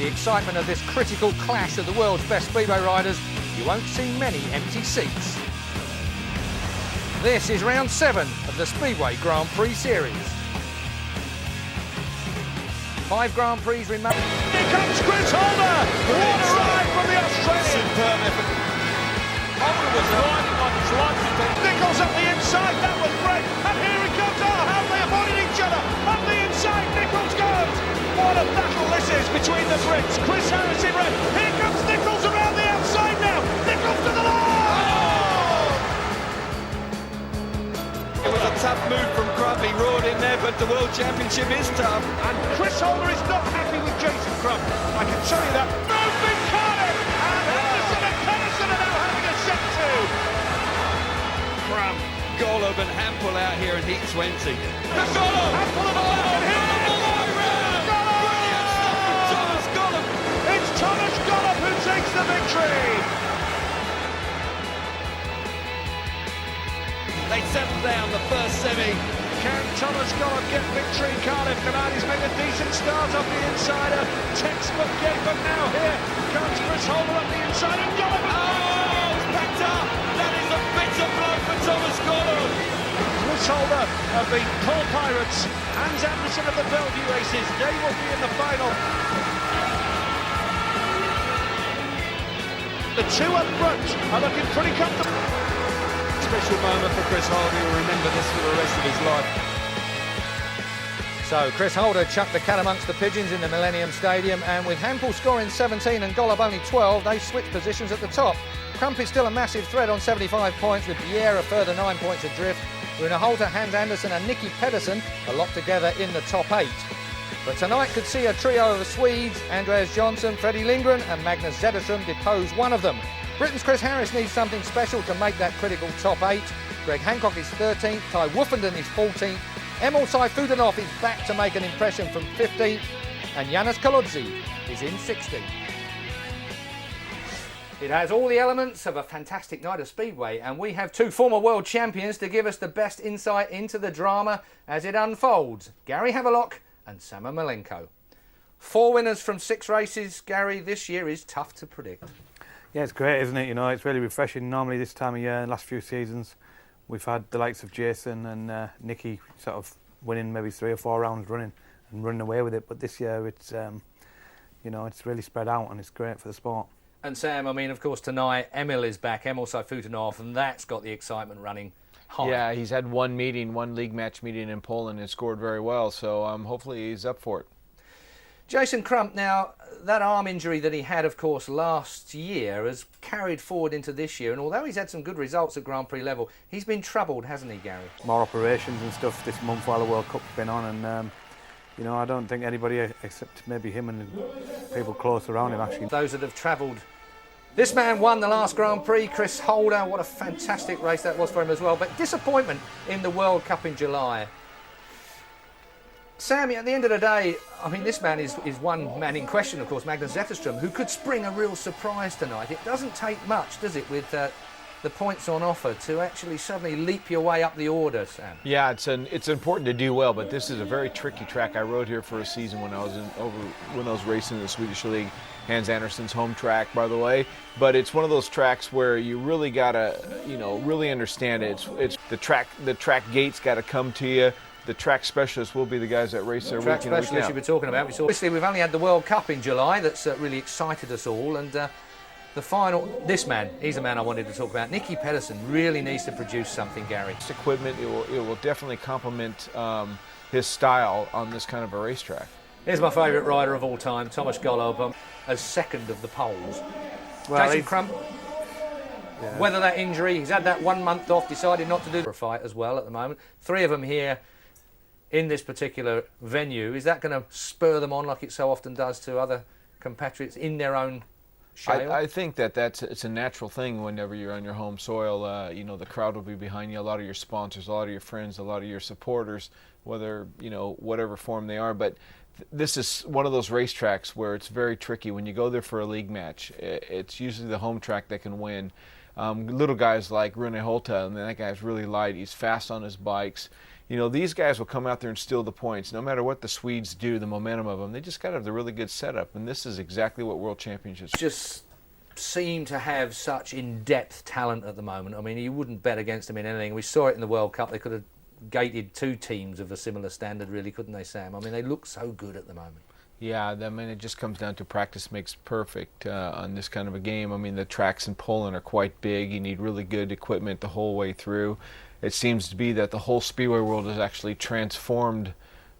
the excitement of this critical clash of the world's best speedway riders, you won't see many empty seats. This is round 7 of the Speedway Grand Prix series. 5 Grand Prix remain. Here comes Chris Holder! What a ride from the Australian! Superb effort. Holder was riding on Schwarzenegger. Nichols up the inside, that was great! And here he comes, oh, how they avoided each other! Up the inside, Nichols goes! What a battle this is between the Brits! Chris Harris in red, here comes Nichols around the outside now! Nichols to the line! Oh! It was a tough move from Crump, he roared in there, but the World Championship is tough. And Chris Holder is not happy with Jason Crump, I can tell you that. Move in Cardiff! And Henderson and Pedersen are now having a set two! Crump, Golub and Hampel out here in heat 20. The Golub! Hampel and Golub! Brilliant stuff from Thomas Golub! It's Thomas Golub who takes the victory! They settle down the first semi. Can Thomas Golub get victory in Cardiff tonight? He's made a decent start off the inside. A textbook game, but now here comes Chris Holder up the inside and Golub. Oh, it's packed up! That is a bitter blow for Thomas Golub! Chris Holder of the Paul Pirates, Hans Anderson of the Bellevue Aces, they will be in the final. The two up front are looking pretty comfortable. Special moment for Chris Holder. He will remember this for the rest of his life. So Chris Holder chucked the cat amongst the pigeons in the Millennium Stadium, and with Hampel scoring 17 and Golub only 12, they switched positions at the top. Crump is still a massive threat on 75 points, with Pierre a further 9 points adrift. Runa Holter, Hans Anderson and Nicky Pedersen are locked together in the top 8. But tonight could see a trio of the Swedes, Andreas Johnson, Freddie Lindgren and Magnus Zetterström depose one of them. Britain's Chris Harris needs something special to make that critical top 8. Greg Hancock is 13th, Ty Woofenden is 14th, Emil Sayfutdinov is back to make an impression from 15th, and Janis Kaludzi is in 16th. It has all the elements of a fantastic night of Speedway, and we have 2 former world champions to give us the best insight into the drama as it unfolds. Gary Havelock and Sama Malenko. 4 winners from 6 races. Gary, this year is tough to predict. Yeah, it's great, isn't it? You know, it's really refreshing. Normally this time of year, in the last few seasons, we've had the likes of Jason and Nicky sort of winning maybe 3 or 4 rounds running and running away with it. But this year, it's you know, it's really spread out and it's great for the sport. And Sam, I mean, of course, tonight Emil is back, Emil Sayfutdinov, and that's got the excitement running high. Yeah, he's had one league match meeting in Poland and scored very well. So hopefully he's up for it. Jason Crump, now, that arm injury that he had, of course, last year has carried forward into this year, and although he's had some good results at Grand Prix level, he's been troubled, hasn't he, Gary? More operations and stuff this month while the World Cup's been on, and you know, I don't think anybody except maybe him and people close around him actually. Those that have travelled. This man won the last Grand Prix, Chris Holder. What a fantastic race that was for him as well, but disappointment in the World Cup in July. Sammy, at the end of the day, I mean, this man is one man in question, of course, Magnus Zetterström, who could spring a real surprise tonight. It doesn't take much, does it, with the points on offer to actually suddenly leap your way up the order, Sam? Yeah, it's important to do well, but this is a very tricky track. I rode here for a season when I was racing in the Swedish League. Hans Andersen's home track, by the way, but it's one of those tracks where you really gotta, you know, really understand it. It's the track gates gotta come to you. The track specialists will be the guys that race there. Track specialists you were talking about. Obviously, we've only had the World Cup in July. That's really excited us all. And the final, this man, he's a man I wanted to talk about. Nicky Pedersen really needs to produce something, Gary. This equipment, it will definitely complement his style on this kind of a racetrack. Here's my favourite rider of all time, Thomas Golub, as second of the poles. Well, Jason Crump, whether that injury, he's had that 1 month off, decided not to do a fight as well at the moment. 3 of them here in this particular venue. Is that going to spur them on like it so often does to other compatriots in their own shale? I think it's a natural thing whenever you're on your home soil. You know, the crowd will be behind you, a lot of your sponsors, a lot of your friends, a lot of your supporters, whether, you know, whatever form they are. But this is one of those racetracks where it's very tricky. When you go there for a league match, it's usually the home track that can win. Little guys like Rune Holta, and that guy's really light. He's fast on his bikes. you know, these guys will come out there and steal the points. No matter what the Swedes do, the momentum of them, they just got to have the really good setup. And this is exactly what World Championships just seem to have such in-depth talent at the moment. I mean, you wouldn't bet against them in anything. We saw it in the World Cup. They could have gated 2 teams of a similar standard, really, couldn't they, Sam? I mean, they look so good at the moment. Yeah, I mean, it just comes down to practice makes perfect on this kind of a game. I mean, the tracks in Poland are quite big. You need really good equipment the whole way through. It seems to be that the whole speedway world has actually transformed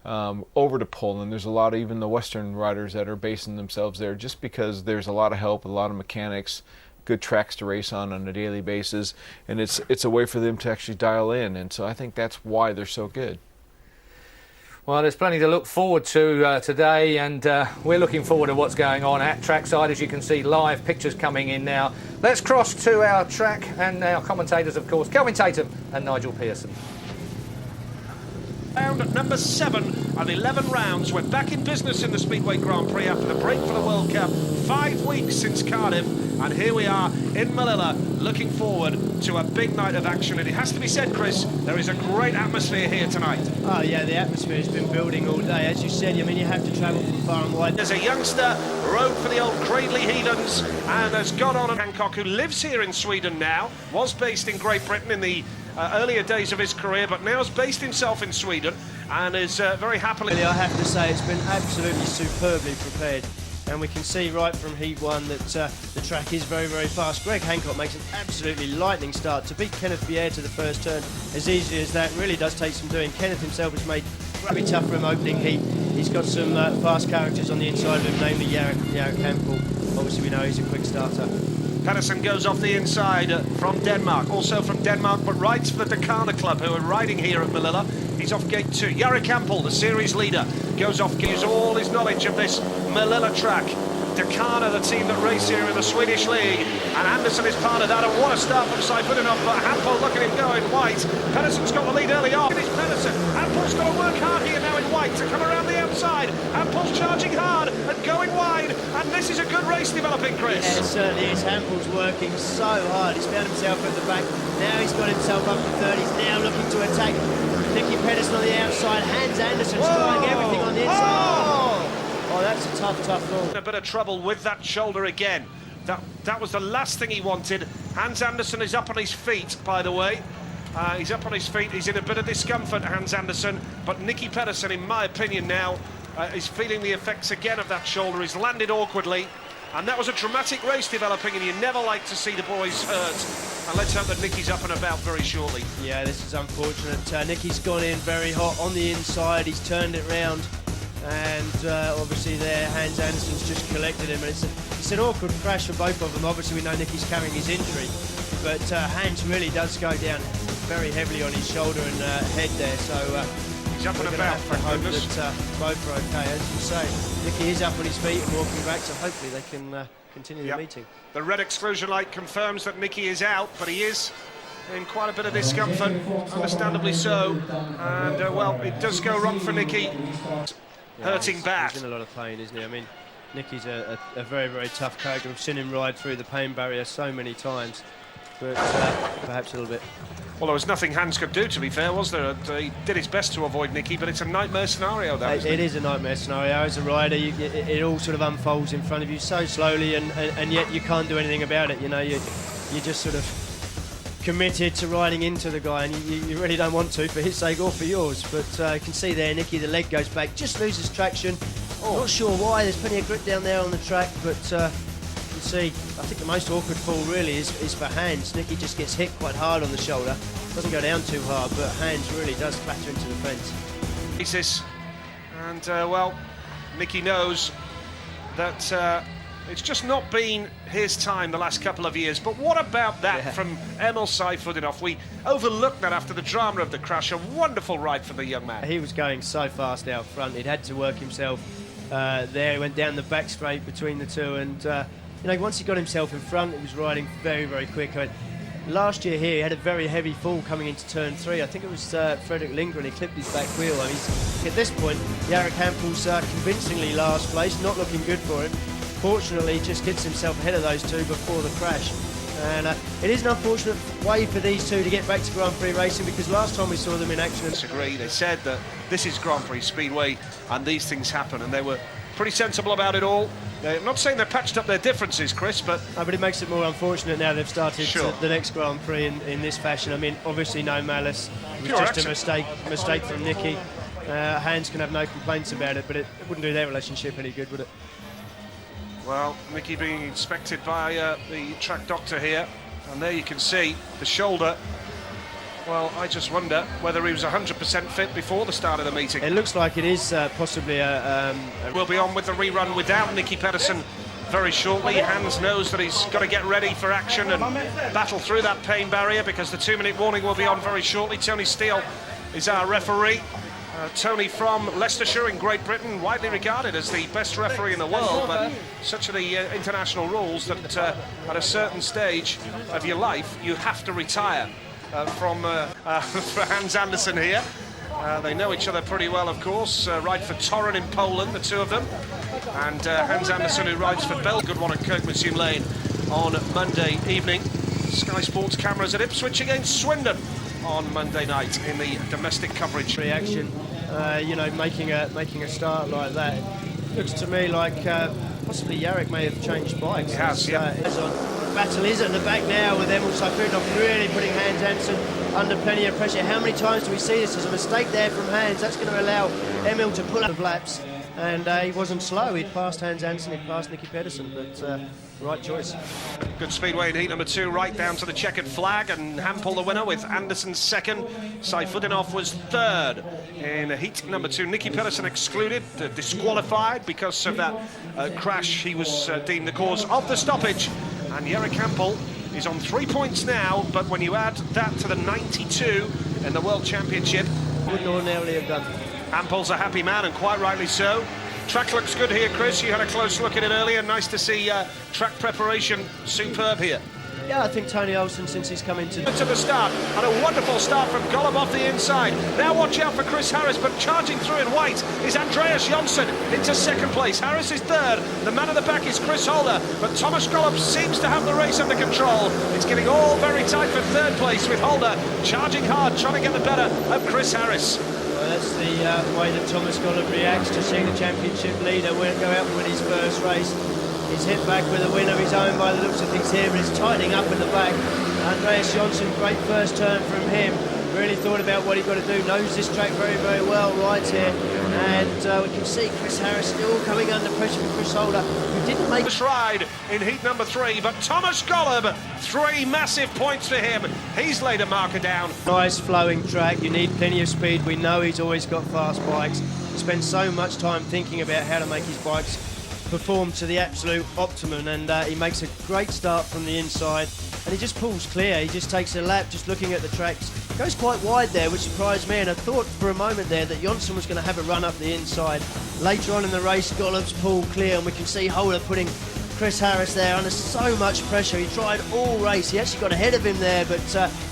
over to Poland. There's a lot of even the Western riders that are basing themselves there just because there's a lot of help, a lot of mechanics, good tracks to race on a daily basis, and it's a way for them to actually dial in. And so I think that's why they're so good. Well, there's plenty to look forward to today, and we're looking forward to what's going on at trackside. As you can see, live pictures coming in now. Let's cross to our track and our commentators, of course, Kelvin Tatum and Nigel Pearson. Round number 7 of 11 rounds. We're back in business in the Speedway Grand Prix after the break for the World Cup. 5 weeks since Cardiff, and here we are in Malilla, looking forward to a big night of action. And it has to be said, Chris, there is a great atmosphere here tonight. Oh yeah, the atmosphere has been building all day. As you said, I mean, you have to travel from far and wide. There's a youngster, rode for the old Cradley Heathens, and has gone on. Hancock, who lives here in Sweden now, was based in Great Britain in the earlier days of his career, but now has based himself in Sweden and is very happily. I have to say, it's been absolutely superbly prepared, and we can see right from Heat 1 that the track is very, very fast. Greg Hancock makes an absolutely lightning start. To beat Kenneth Bier to the first turn as easy as that really does take some doing. Kenneth himself has made it very tough for him opening heat. He's got some fast characters on the inside of him, namely Jarek Hampel. Obviously we know he's a quick starter. Pedersen goes off the inside from Denmark, also from Denmark, but rides for the Dakar Club, who are riding here at Malilla. He's off gate 2. Jarek Hampel, the series leader, goes off, gives all his knowledge of this Malilla track. Dakar, the team that race here in the Swedish League, and Anderson is part of that. And what a start from Saifutinov, but Hampel, look at him going white. Pedersen's got the lead early on. It is Pedersen. Hampel's got to work hard here now in white to come around the outside. Hampel's charging hard and going wide, and this is a good race developing, Chris. Yeah, it certainly is. Hampel's working so hard. He's found himself at the back. Now he's got himself up to 30. He's now looking to attack Nicky Pedersen on the outside. Hans Anderson's trying everything on the inside. Oh, that's a tough ball. A bit of trouble with that shoulder again. That was the last thing he wanted. Hans Anderson is up on his feet, by the way. He's up on his feet. He's in a bit of discomfort, Hans Anderson. But Nicky Pedersen, in my opinion now, is feeling the effects again of that shoulder. He's landed awkwardly. And that was a dramatic race developing, and you never like to see the boys hurt. And let's hope that Nicky's up and about very shortly. Yeah, this is unfortunate. Nicky's gone in very hot on the inside. He's turned it round. And obviously there, Hans Anderson's just collected him. And it's an awkward crash for both of them. Obviously, we know Nicky's carrying his injury. But Hans really does go down very heavily on his shoulder and head there. So he's up and about, for hope that both are okay. As you say, Nicky is up on his feet and walking back, so hopefully they can continue the meeting. The red exclusion light confirms that Nicky is out, but he is in quite a bit of discomfort, understandably so. And well, it does go wrong for Nicky. Hurting bad. He's in a lot of pain, isn't he? I mean, Nicky's a very, very tough character. We've seen him ride through the pain barrier so many times, but perhaps a little bit. Well, there was nothing Hans could do, to be fair, was there? He did his best to avoid Nicky, but it's a nightmare scenario, that. It is a nightmare scenario. As a rider, it all sort of unfolds in front of you so slowly, and yet you can't do anything about it. You know, you're just sort of committed to riding into the guy, and you really don't want to for his sake or for yours. But you can see there, Nicky, the leg goes back, just loses traction. Not sure why. There's plenty of grip down there on the track, but you can see, I think the most awkward fall really is for Hans. Nicky just gets hit quite hard on the shoulder. Doesn't go down too hard, but Hans really does clatter into the fence. And well, Nicky knows that it's just not been his time the last couple of years. But what about that from Emil Saifutinov? We overlooked that after the drama of the crash. A wonderful ride for the young man. He was going so fast out front. He'd had to work himself there. He went down the back straight between the two, and you know, once he got himself in front, he was riding very, very quick. I mean, last year here, he had a very heavy fall coming into turn 3. I think it was Fredrik Lindgren. He clipped his back wheel. I mean, at this point, Jarek Hampel's convincingly last place, not looking good for him. Fortunately, he just gets himself ahead of those two before the crash. And it is an unfortunate way for these two to get back to Grand Prix racing, because last time we saw them in action... Disagree. They said that this is Grand Prix Speedway and these things happen, and they were pretty sensible about it all. I'm not saying they patched up their differences, Chris, but... but it makes it more unfortunate now they've started Sure. the next Grand Prix in this fashion. I mean, obviously no malice. It was Pure just accident. a mistake from Nicky. Hans can have no complaints about it, but it wouldn't do their relationship any good, would it? Well, Nicky being inspected by the track doctor here, and there you can see the shoulder. Well, I just wonder whether he was 100% fit before the start of the meeting. It looks like it is possibly a... We'll be on with the rerun without Nicky Pedersen very shortly. Hans knows that he's got to get ready for action and battle through that pain barrier, because the 2-minute warning will be on very shortly. Tony Steele is our referee. Tony from Leicestershire in Great Britain, widely regarded as the best referee in the world, but such are the international rules that at a certain stage of your life you have to retire. For Hans Andersen here. They know each other pretty well, of course. Ride for Torren in Poland, the two of them. And Hans Andersen, who rides for Bell. Good one at Kirkmuseum Lane on Monday evening. Sky Sports cameras at Ipswich against Swindon on Monday night in the domestic coverage. Reaction, you know, making a start like that. Looks to me like possibly Jarek may have changed bikes. He has, yeah. Battle is at the back now with Emil Saifurinov really putting Hans Andersen under plenty of pressure. How many times do we see this? There's a mistake there from Hans. That's going to allow Emil to pull up laps. And he wasn't slow. He'd passed Hans Andersen, he'd passed Nicky Pedersen, but right choice. Good speedway in heat number 2, right down to the checkered flag, and Hampel the winner with Andersen second. Saifurinov was third in heat number 2. Nicky Pedersen excluded, disqualified because of that crash. He was deemed the cause of the stoppage. And Jarek Hampel is on 3 points now, but when you add that to the 92 in the World Championship... Wouldn't ordinarily have done. Hampel's a happy man, and quite rightly so. Track looks good here, Chris. You had a close look at it earlier. Nice to see track preparation superb here. Yeah, I think Tony Olsen, since he's come into the start, and a wonderful start from Golub off the inside. Now watch out for Chris Harris, but charging through in white is Andreas Jonsson into second place. Harris is third. The man at the back is Chris Holder, but Thomas Golub seems to have the race under control. It's getting all very tight for third place, with Holder charging hard, trying to get the better of Chris Harris. Well, that's the way that Thomas Golub reacts to seeing the championship leader go out and win his first race. He's hit back with a win of his own by the looks of things here, but it's tightening up in the back. Andreas Jonsson, great first turn from him. Really thought about what he's got to do, knows this track very, very well, rides here. And we can see Chris Harris still coming under pressure from Chris Holder, who didn't make... This ride in heat number 3, but Thomas Golub, 3 massive points for him. He's laid a marker down. Nice flowing track, you need plenty of speed. We know he's always got fast bikes. He spends so much time thinking about how to make his bikes perform to the absolute optimum, and he makes a great start from the inside, and he just pulls clear. He just takes a lap just looking at the tracks, goes quite wide there, which surprised me, and I thought for a moment there that Jonsson was going to have a run up the inside. Later on in the race, Golub's pulled clear, and we can see Holder putting Chris Harris there under so much pressure. He tried all race, he actually got ahead of him there, but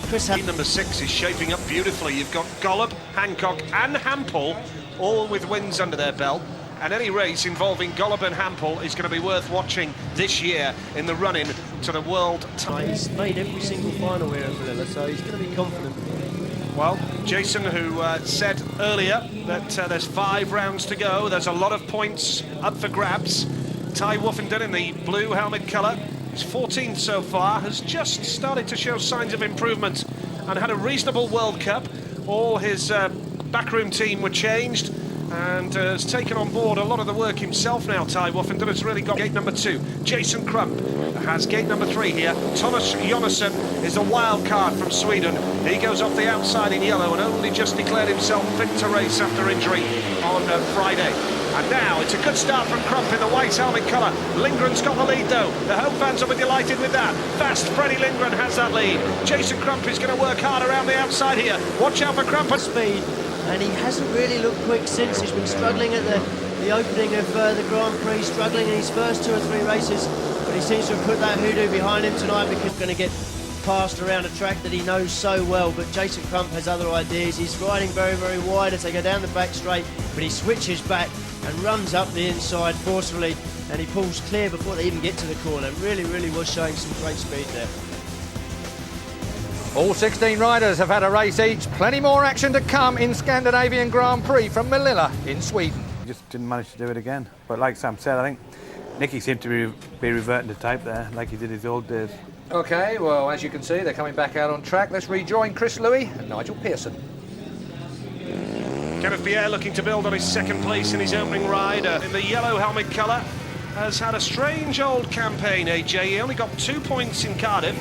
Chris Harris... Number 6 is shaping up beautifully. You've got Golub, Hancock and Hampel all with wins under their belt. And any race involving Golub and Hampel is going to be worth watching this year in the run-in to the World Title. He's made every single final here at Malilla, so he's going to be confident. Well, Jason, who said earlier that there's 5 rounds to go, there's a lot of points up for grabs. Ty Woffenden in the blue helmet colour, he's 14th so far, has just started to show signs of improvement and had a reasonable World Cup. All his backroom team were changed, and has taken on board a lot of the work himself now. Ty Woffenden has really got gate number 2. Jason Crump has gate number 3 here. Thomas Jonasson is a wild card from Sweden. He goes off the outside in yellow and only just declared himself fit to race after injury on Friday. And now it's a good start from Crump in the white helmet colour. Lindgren's got the lead though. The home fans will be delighted with that. Fast Freddie Lindgren has that lead. Jason Crump is going to work hard around the outside here. Watch out for Crump. Speed. And he hasn't really looked quick since. He's been struggling at the opening of the Grand Prix, struggling in his first 2 or 3 races, but he seems to have put that hoodoo behind him tonight, because he's going to get passed around a track that he knows so well. But Jason Crump has other ideas. He's riding very, very wide as they go down the back straight, but he switches back and runs up the inside forcefully, and he pulls clear before they even get to the corner. Really, really was showing some great speed there. All 16 riders have had a race each. Plenty more action to come in Scandinavian Grand Prix from Målilla in Sweden. He just didn't manage to do it again. But like Sam said, I think Nicky seemed to be reverting to type there, like he did his old days. OK, well, as you can see, they're coming back out on track. Let's rejoin Chris Louis and Nigel Pearson. Kenneth Pierre looking to build on his second place in his opening ride in the yellow helmet colour. Has had a strange old campaign, AJ. He only got 2 points in Cardiff.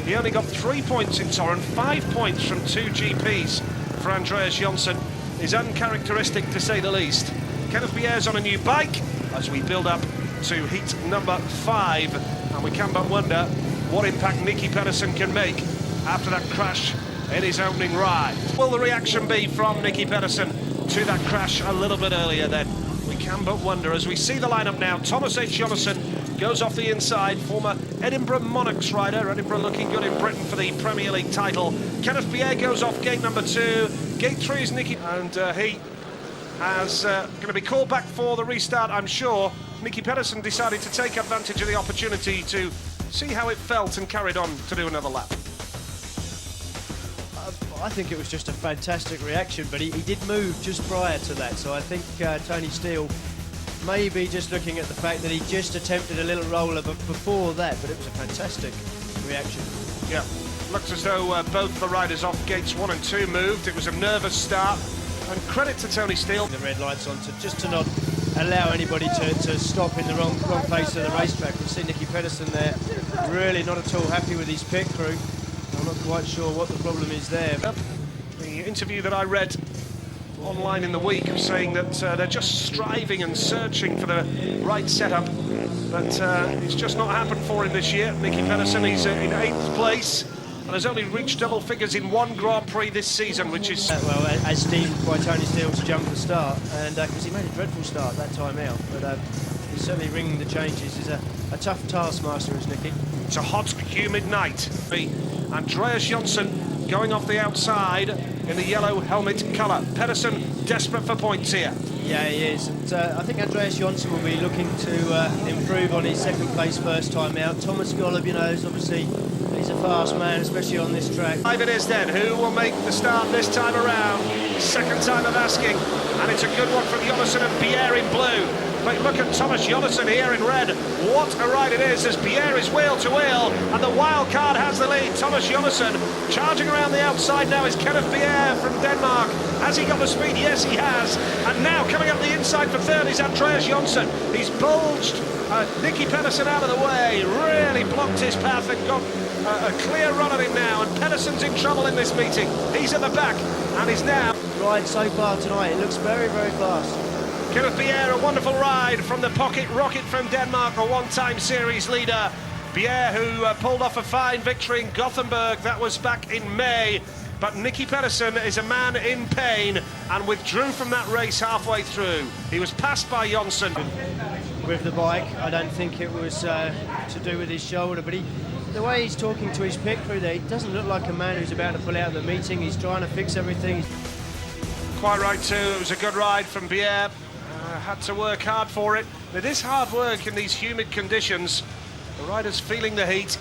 He only got 3 points in Torrent, 5 points from 2 GPs for Andreas Jonsson. Is uncharacteristic to say the least. Kenneth Pierre's on a new bike as we build up to heat number 5. And we can but wonder what impact Nicky Pedersen can make after that crash in his opening ride. Will the reaction be from Nicky Pedersen to that crash a little bit earlier then? We can but wonder as we see the lineup now. Thomas H. Jonasson goes off the inside, former Edinburgh Monarchs rider. Edinburgh looking good in Britain for the Premier League title. Kenneth Pierre goes off gate number 2. Gate 3 is Nicky, and he has going to be called back for the restart, I'm sure. Nicky Pedersen decided to take advantage of the opportunity to see how it felt and carried on to do another lap. I think it was just a fantastic reaction, but he did move just prior to that, so I think Tony Steele may be just looking at the fact that he just attempted a little roller before that, but it was a fantastic reaction. Yeah, looks as though both the riders off gates 1 and 2 moved. It was a nervous start, and credit to Tony Steele. The red lights on to not allow anybody to stop in the wrong place of the racetrack. We've seen Nicky Pedersen there, really not at all happy with his pit crew. I'm not quite sure what the problem is there. The interview that I read online in the week saying that they're just striving and searching for the right setup, but it's just not happened for him this year. Nicky Pedersen, he's in 8th place and has only reached double figures in 1 Grand Prix this season, which is... well, as deemed by Tony Steele to jump the start, and because he made a dreadful start that time out, but he's certainly ringing the changes. He's a tough taskmaster, is Nicky. It's a hot, humid night. Andreas Jonsson going off the outside in the yellow helmet colour. Pedersen desperate for points here. Yeah, he is. And I think Andreas Jonsson will be looking to improve on his second place first time out. Thomas Golub, you know, is obviously he's a fast man, especially on this track. Five it is then. Who will make the start this time around? Second time of asking, and it's a good one from Jonasson and Pierre in blue. But look at Thomas Jonasson here in red. What a ride it is as Pierre is wheel to wheel, and the wild card has the lead. Thomas Jonasson charging around the outside now is Kenneth Pierre from Denmark. Has he got the speed? Yes, he has. And now coming up the inside for third is Andreas Jonsson. He's bulged Nicky Pedersen out of the way, really blocked his path and got a clear run at him now. And Pedersen's in trouble in this meeting. He's at the back and he's now... Ride so far tonight, it looks very, very fast. Kenneth Pierre, a wonderful ride from the pocket rocket from Denmark, a one-time series leader. Pierre, who pulled off a fine victory in Gothenburg, that was back in May. But Nicky Pedersen is a man in pain and withdrew from that race halfway through. He was passed by Jonsson. With the bike, I don't think it was to do with his shoulder, but the way he's talking to his pit crew there, he doesn't look like a man who's about to pull out of the meeting. He's trying to fix everything. Quite right too, it was a good ride from Pierre. Had to work hard for it. It is hard work in these humid conditions. The rider's feeling the heat,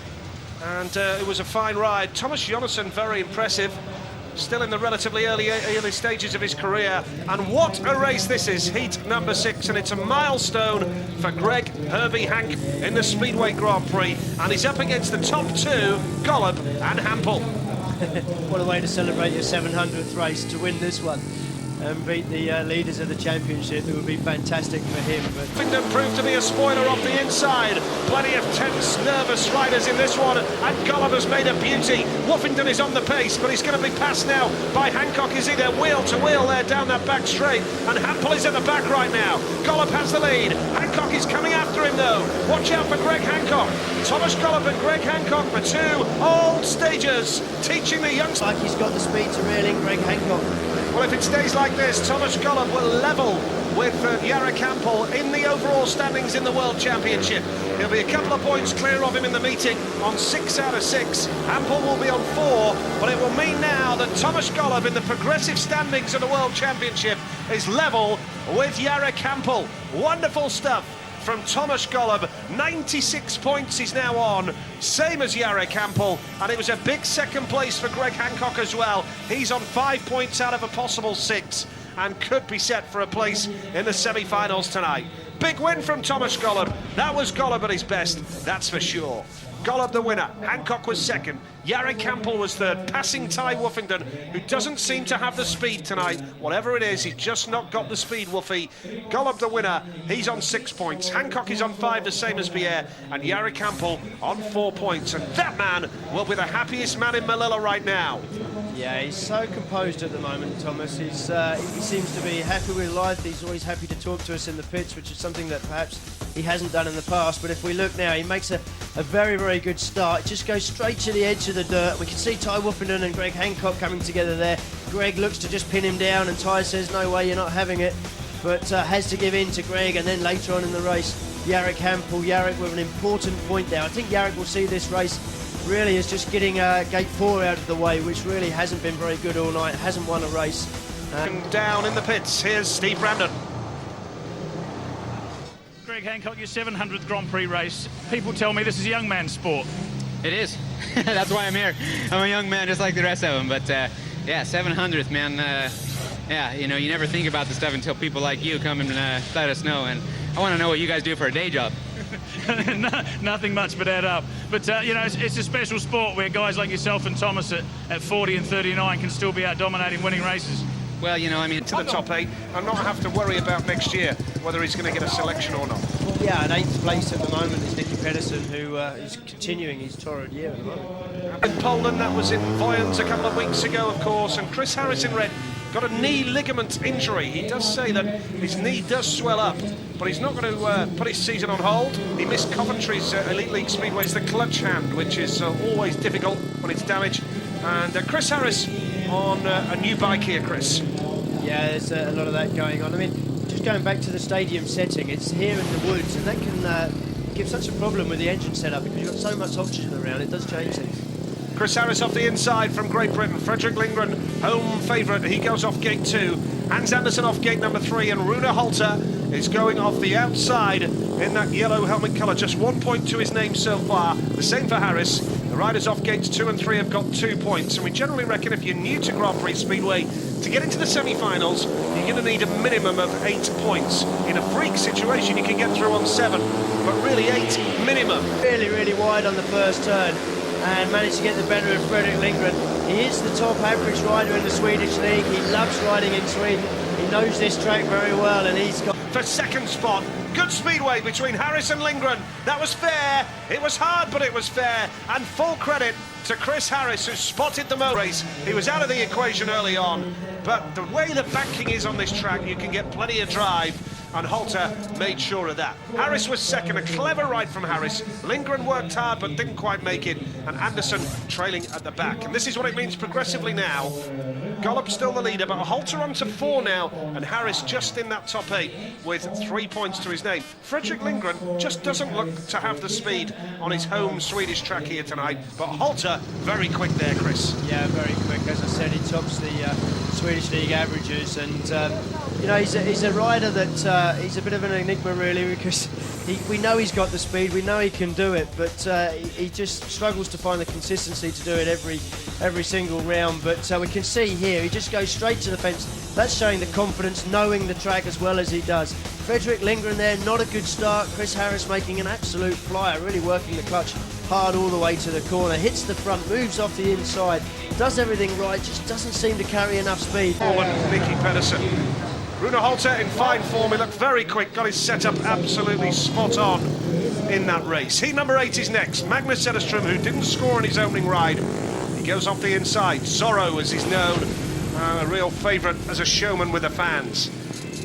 and it was a fine ride. Thomas Jonasson, very impressive. Still in the relatively early stages of his career. And what a race this is, heat number 6, and it's a milestone for Greg Herbie Hank in the Speedway Grand Prix. And he's up against the top 2, Golub and Hampel. What a way to celebrate your 700th race, to win this one and beat the leaders of the championship. It would be fantastic for him. But Woffington proved to be a spoiler off the inside. Plenty of tense, nervous riders in this one, and Golub has made a beauty. Woffington is on the pace, but he's going to be passed now by Hancock. Is he there? Wheel to wheel there down that back straight, and Hampel is at the back right now. Golub has the lead. Hancock is coming after him though. Watch out for Greg Hancock. Thomas Golub and Greg Hancock, the 2 old stagers, teaching the youngsters. like he's got the speed to reel in Greg Hancock. Well, if it stays like this, Thomas Golub will level with Jarek Hampel in the overall standings in the World Championship. He'll be a couple of points clear of him in the meeting on 6 out of 6. Hampel will be on 4, but it will mean now that Thomas Golub in the progressive standings of the World Championship is level with Jarek Hampel. Wonderful stuff from Thomas Golub. 96 points he's now on, same as Jarek Hampel, and it was a big second place for Greg Hancock as well. He's on 5 points out of a possible 6 and could be set for a place in the semi-finals tonight. Big win from Thomas Golub. That was Golub at his best, that's for sure. Golub the winner, Hancock was second, Jarek Hampel was third, passing Ty Woofington, who doesn't seem to have the speed tonight. Whatever it is, he's just not got the speed, Woofy. Golub the winner, he's on 6 points, Hancock is on 5, the same as Pierre, and Jarek Hampel on 4 points, and that man will be the happiest man in Malilla right now. Yeah, he's so composed at the moment, Thomas. He seems to be happy with life. He's always happy to talk to us in the pits, which is something that perhaps he hasn't done in the past. But if we look now, he makes a very, very good start. It just goes straight to the edge of the dirt. We can see Ty Woofington and Greg Hancock coming together there. Greg looks to just pin him down, and Ty says, no way, you're not having it. But has to give in to Greg, and then later on in the race, Jarek Hampel. Jarek with an important point there. I think Jarek will see this race really is just getting gate 4 out of the way, which really hasn't been very good all night, hasn't won a race. Down in the pits, here's Steve Brandon. Greg Hancock, your 700th Grand Prix race. People tell me this is a young man's sport. It is. That's why I'm here. I'm a young man just like the rest of them, but yeah, 700th, man. Yeah, you know, you never think about the stuff until people like you come and let us know, and I want to know what you guys do for a day job. Nothing much but add up. But, you know, it's a special sport where guys like yourself and Thomas at 40 and 39 can still be out dominating, winning races. Well, you know, I mean... To the top 8 and not have to worry about next year whether he's going to get a selection or not. Yeah, in 8th place at the moment is Nicky Pedersen, who is continuing his torrid year at the moment. In Poland, that was in Voyens a couple of weeks ago, of course, and Chris Harris in red got a knee ligament injury. He does say that his knee does swell up, but he's not going to put his season on hold. He missed Coventry's Elite League Speedway's the clutch hand, which is always difficult when it's damaged. And Chris Harris on a new bike here, Chris. Yeah, there's a lot of that going on. I mean, just going back to the stadium setting, it's here in the woods, and that can give such a problem with the engine setup because you've got so much oxygen around, it does change things. Chris Harris off the inside from Great Britain. Frederick Lindgren, home favourite. He goes off gate 2. Hans Andersen off gate number 3. And Rune Holter is going off the outside in that yellow helmet colour. Just 1 point to his name so far. The same for Harris. The riders off gates 2 and 3 have got 2 points. And we generally reckon if you're new to Grand Prix Speedway, to get into the semi-finals, you're going to need a minimum of 8 points. In a freak situation, you can get through on 7. But really 8 minimum. Really, really wide on the first turn, and managed to get the better of Fredrik Lindgren. He is the top average rider in the Swedish league. He loves riding in Sweden. He knows this track very well, and he's got... For second spot, good speedway between Harris and Lindgren. That was fair. It was hard, but it was fair. And full credit to Chris Harris, who spotted the race. He was out of the equation early on, but the way the banking is on this track, you can get plenty of drive. And Holter made sure of that. Harris was second, a clever ride from Harris. Lindgren worked hard but didn't quite make it, and Andersen trailing at the back. And this is what it means progressively now. Golub still the leader, but Holter on to 4 now, and Harris just in that top 8 with 3 points to his name. Fredrik Lindgren just doesn't look to have the speed on his home Swedish track here tonight, but Holter very quick there, Chris. Yeah, very quick. As I said, he tops the Swedish league averages, and you know, he's a rider that he's a bit of an enigma really, because we know he's got the speed, we know he can do it, but he just struggles to find the consistency to do it every single round. But we can see here he just goes straight to the fence. That's showing the confidence, knowing the track as well as he does. Fredrik Lindgren there, not a good start. Chris Harris making an absolute flyer, really working the clutch hard all the way to the corner, hits the front, moves off the inside, does everything right, just doesn't seem to carry enough speed. Forward, Nicky Pedersen. Rune Holter in fine form. He looked very quick, got his setup absolutely spot on in that race. Heat number 8 is next. Magnus Zetterström, who didn't score on his opening ride. He goes off the inside. Zorro, as he's known, a real favourite as a showman with the fans.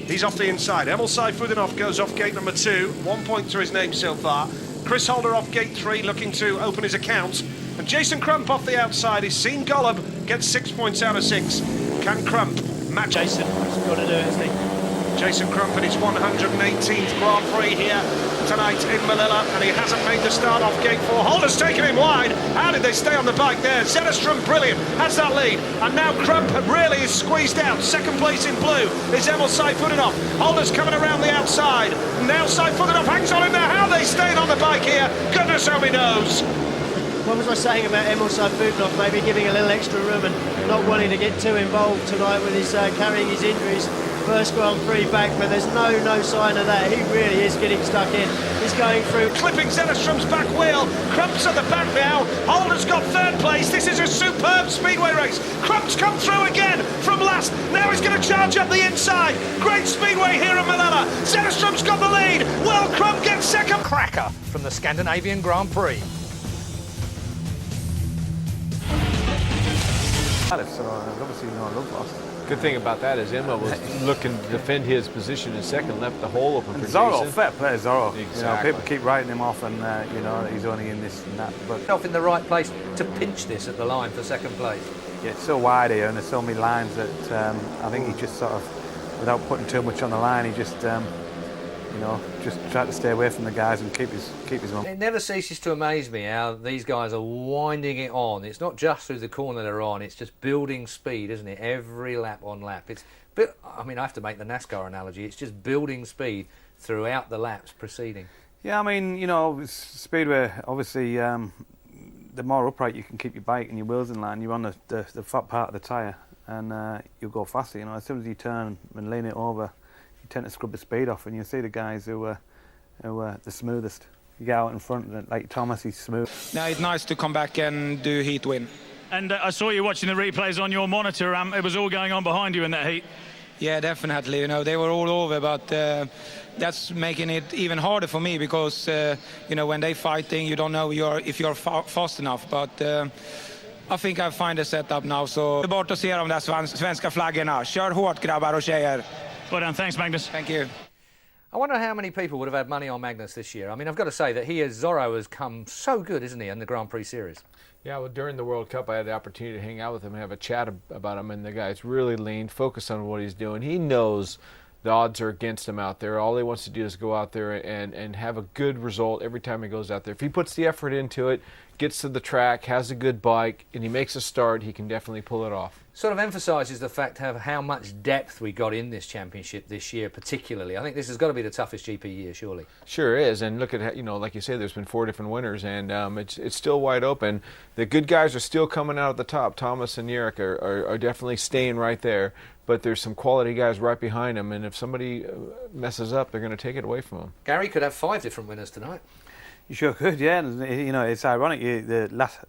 He's off the inside. Emil Saifuddinov goes off gate number 2. 1 point to his name so far. Chris Holder off gate 3, looking to open his account. And Jason Crump off the outside. He's seen Golub get 6 points out of 6. Can Crump match? Jason has got to do it, hasn't he? Jason Crump in his 118th Grand Prix here tonight in Malilla, and he hasn't made the start off gate 4. Holder's taken him wide. How did they stay on the bike there? Zetterstrom, brilliant, has that lead, and now Crump really is squeezed out. Second place in blue is Emil Sayfutdinov. Holder's coming around the outside. Now Sayfutdinov hangs on in there. How they staying on the bike here, goodness only knows. What was I saying about Emil Sayfutdinov maybe giving a little extra room and not wanting to get too involved tonight with his carrying his injuries? First Grand Prix back, but there's no sign of that. He really is getting stuck in. He's going through. Clipping Zetterstrom's back wheel. Crump's at the back now. Holder's got third place. This is a superb speedway race. Crump's come through again from last. Now he's going to charge up the inside. Great speedway here in Malilla. Zetterstrom's got the lead. Well, Crump gets second. Cracker from the Scandinavian Grand Prix. So obviously no love lost. Good thing about that is Emma was looking to defend his position in second, left the hole open for Zorro, Jason. fair play, Zorro. Exactly. You know, people keep writing him off, and you know he's only in this and that. But Off in the right place to pinch this at the line for second place. yeah, it's so wide here, and there's so many lines that I think he just sort of, without putting too much on the line, he just you know, just tried to stay away from the guys and keep his own. It never ceases to amaze me how these guys are winding it on. It's not just through the corner they're on, it's just building speed, isn't it? Every lap on lap. I mean, I have to make the NASCAR analogy. It's just building speed throughout the laps preceding. Yeah, I mean, you know, Speedway, obviously, the more upright you can keep your bike and your wheels in line, you're on the fat part of the tyre, and you'll go faster. You know, as soon as you turn and lean it over, you tend to scrub the speed off, and you see the guys who are the smoothest. You get out in front, and like Thomas, he's smooth. Now it's nice to come back and do heat win. And I saw you watching the replays on your monitor. It was all going on behind you in that heat. Yeah, definitely. You know, they were all over, but that's making it even harder for me because you know, when they fighting, you don't know if you're fast enough. But I think I find a setup now. So bort och se de där svenska flaggorna. Kör hårt, grabbar och tjejer. Well done, thanks Magnus. Thank you. I wonder how many people would have had money on Magnus this year. I mean, I've got to say that Zorro has come so good, isn't he, in the Grand Prix series? Yeah, well, during the World Cup, I had the opportunity to hang out with him and have a chat about him, and the guy's really lean, focused on what he's doing. He knows the odds are against him out there. All he wants to do is go out there and have a good result every time he goes out there. If he puts the effort into it, gets to the track, has a good bike, and he makes a start, he can definitely pull it off. Sort of emphasises the fact of how much depth we got in this championship this year, particularly. I think this has got to be the toughest GP year, surely. Sure is, and look at, you know, like you say, there's been 4 different winners, and it's still wide open. The good guys are still coming out at the top. Thomas and Jarek are definitely staying right there, but there's some quality guys right behind them, and if somebody messes up, they're going to take it away from them. Gary could have 5 different winners tonight. You sure could, yeah. And, you know, it's ironic. The last.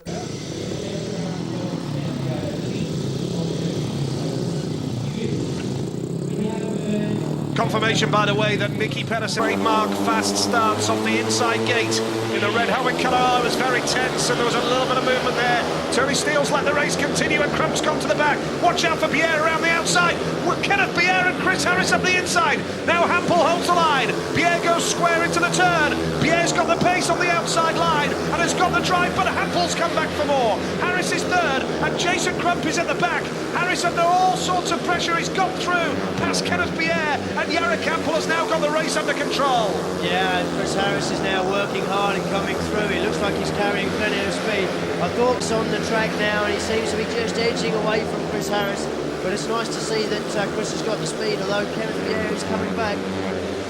Confirmation, by the way, that Mickey Pedersen mark fast starts off the inside gate in the red helmet colour. It was very tense, and there was a little bit of movement there. Tony Steele's let the race continue, and Crump's gone to the back. Watch out for Pierre around the outside. Kenneth Pierre and Chris Harris up the inside. Now Hampel holds the line. Pierre goes square into the turn. Pierre's got the pace on the outside line and has got the drive, but Hampel's come back for more. Harris is third, and Jason Crump is at the back. Harris under all sorts of pressure. He's got through past Kenneth Pierre, and Jarek Hampel has now got the race under control. Yeah, and Chris Harris is now working hard and coming through. He looks like he's carrying plenty of speed. I thought he's on the track now, and he seems to be just edging away from Chris Harris. But it's nice to see that Chris has got the speed, although Kenneth Pierre is coming back.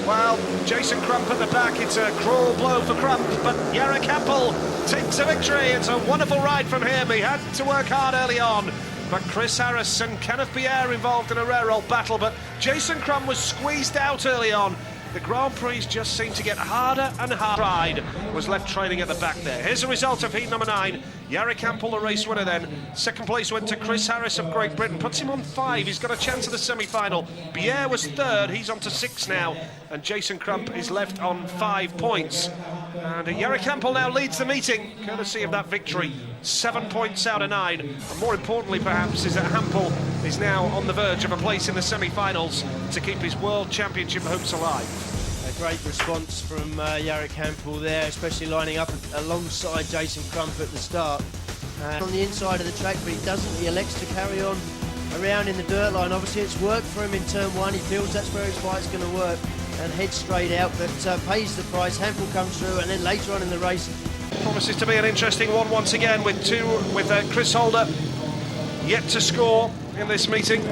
Well, Jason Crump at the back. It's a cruel blow for Crump, but Jarek Hampel takes a victory. It's a wonderful ride from him. He had to work hard early on, but Chris Harris and Kenneth Pierre involved in a rare old battle, but Jason Crump was squeezed out early on. The Grand Prix just seemed to get harder and harder. Ride was left trailing at the back there. Here's the result of heat number 9. Jarek Hampel, the race winner then. Second place went to Chris Harris of Great Britain. Puts him on 5. He's got a chance of the semi-final. Pierre was third. He's on to 6 now. And Jason Crump is left on 5 points. And Jarek Hampel now leads the meeting, courtesy of that victory. 7 points out of 9. And more importantly, perhaps, is that Hampel is now on the verge of a place in the semi-finals to keep his World Championship hopes alive. A great response from Jarek Hampel there, especially lining up alongside Jason Crump at the start. On the inside of the track, but he elects to carry on around in the dirt line. Obviously it's worked for him in turn 1, he feels that's where his fight's going to work and heads straight out, but pays the price. Hampel comes through, and then later on in the race promises to be an interesting one once again with Chris Holder yet to score in this meeting.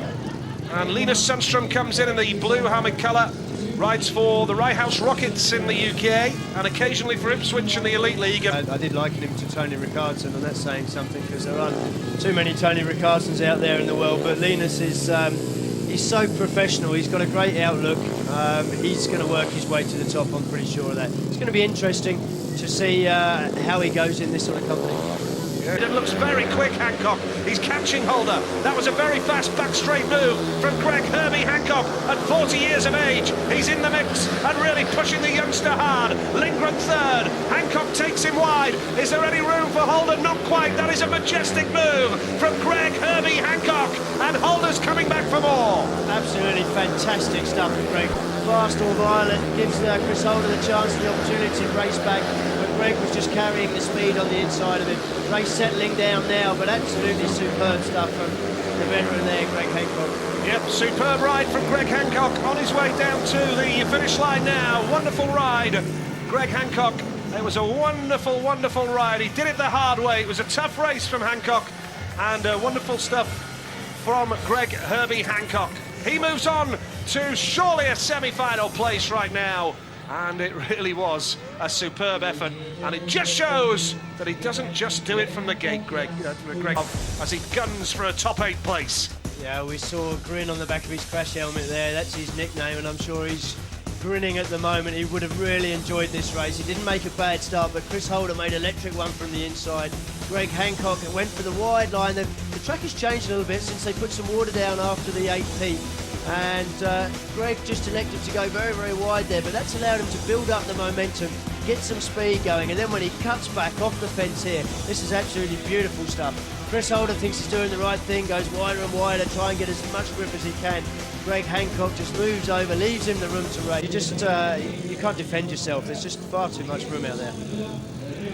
And Linus Sundström comes in the blue helmet colour, rides for the Rye House Rockets in the UK and occasionally for Ipswich in the Elite League. I did liken him to Tony Rickardsson, and that's saying something because there aren't too many Tony Rickardssons out there in the world, but Linus is he's so professional, he's got a great outlook, he's going to work his way to the top, I'm pretty sure of that. It's going to be interesting to see how he goes in this sort of company. It looks very quick, Hancock. He's catching Holder. That was a very fast back straight move from Greg Herbie Hancock at 40 years of age. He's in the mix and really pushing the youngster hard. Lindgren third. Hancock takes him wide. Is there any room for Holder? Not quite. That is a majestic move from Greg Herbie Hancock. And Holder's coming back for more. Absolutely fantastic stuff from Greg. Fast or violent, gives Chris Holder the chance and the opportunity to race back. But Greg was just carrying the speed on the inside of him. Race settling down now, but absolutely superb stuff from the veteran there, Greg Hancock. Yep, superb ride from Greg Hancock on his way down to the finish line now. Wonderful ride, Greg Hancock. It was a wonderful, wonderful ride. He did it the hard way. It was a tough race from Hancock, and wonderful stuff from Greg Herbie Hancock. He moves on to surely a semi-final place right now. And it really was a superb effort, and it just shows that he doesn't just do it from the gate, Greg, as he guns for a top 8 place. Yeah, we saw a grin on the back of his crash helmet there. That's his nickname, and I'm sure he's grinning at the moment. He would have really enjoyed this race. He didn't make a bad start, but Chris Holder made an electric one from the inside. Greg Hancock went for the wide line. The track has changed a little bit since they put some water down after the 8th heat. And Greg just elected to go very, very wide there, but that's allowed him to build up the momentum, get some speed going, and then when he cuts back off the fence here, this is absolutely beautiful stuff. Chris Holder thinks he's doing the right thing, goes wider and wider, try and get as much grip as he can. Greg Hancock just moves over, leaves him the room to race. You just, you can't defend yourself, there's just far too much room out there.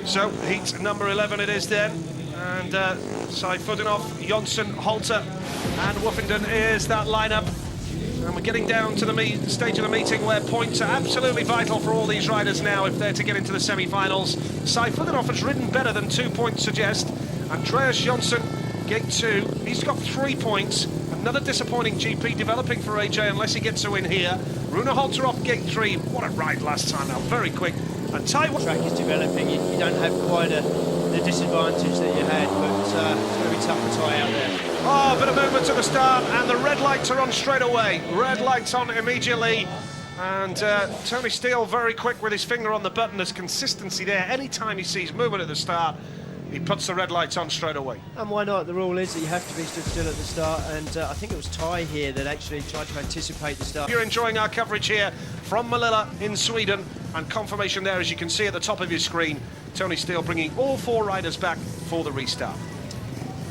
So, heat number 11 it is then. And Seifudenhoff, Jonsson, Holter and Woofenden is that lineup. And we're getting down to the stage of the meeting where points are absolutely vital for all these riders now if they're to get into the semi-finals. Seifudenhoff has ridden better than 2 points suggest. Andreas Jonsson, gate 2, he's got 3 points. Another disappointing GP developing for AJ unless he gets a win here. Rune Holter off gate 3. What a ride last time now, very quick. And Taiwan... track is developing, you don't have quite the disadvantage that you had, but it's going to be tough to tie out there. Oh, a bit of movement at the start, and the red lights are on straight away. Red lights on immediately. And Tony Steele very quick with his finger on the button. There's consistency there. Anytime he sees movement at the start, he puts the red lights on straight away. And why not? The rule is that you have to be stood still at the start, and I think it was Ty here that actually tried to anticipate the start. You're enjoying our coverage here from Malilla in Sweden, and confirmation there, as you can see at the top of your screen, Tony Steele bringing all 4 riders back for the restart.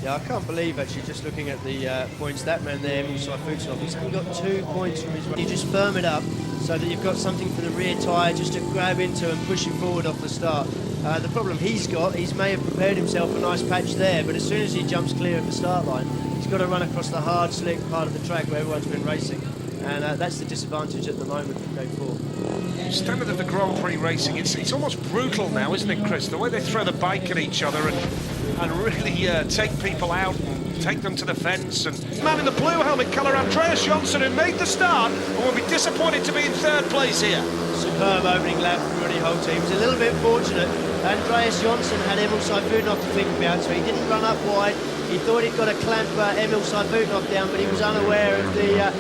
Yeah, I can't believe actually just looking at the points that man there, Seifudenhoff, he's only got 2 points from his run. You just firm it up so that you've got something for the rear tyre just to grab into and push him forward off the start. The problem he's got, he may have prepared himself a nice patch there, but as soon as he jumps clear of the start line, he's got to run across the hard, slick part of the track where everyone's been racing. And that's the disadvantage at the moment from gate 4. Standard of the Grand Prix racing, it's almost brutal now, isn't it, Chris? The way they throw the bike at each other and really take people out and take them to the fence. And man in the blue helmet colour, Andreas Jonsson, who made the start and will be disappointed to be in 3rd place here. Superb opening lap from Rudy Holter. He was a little bit fortunate. Andreas Jonsson had Emil Seifudenhoff to think about, so he didn't run up wide. He thought he'd got to clamp Emil Seifudenhoff down, but he was unaware of the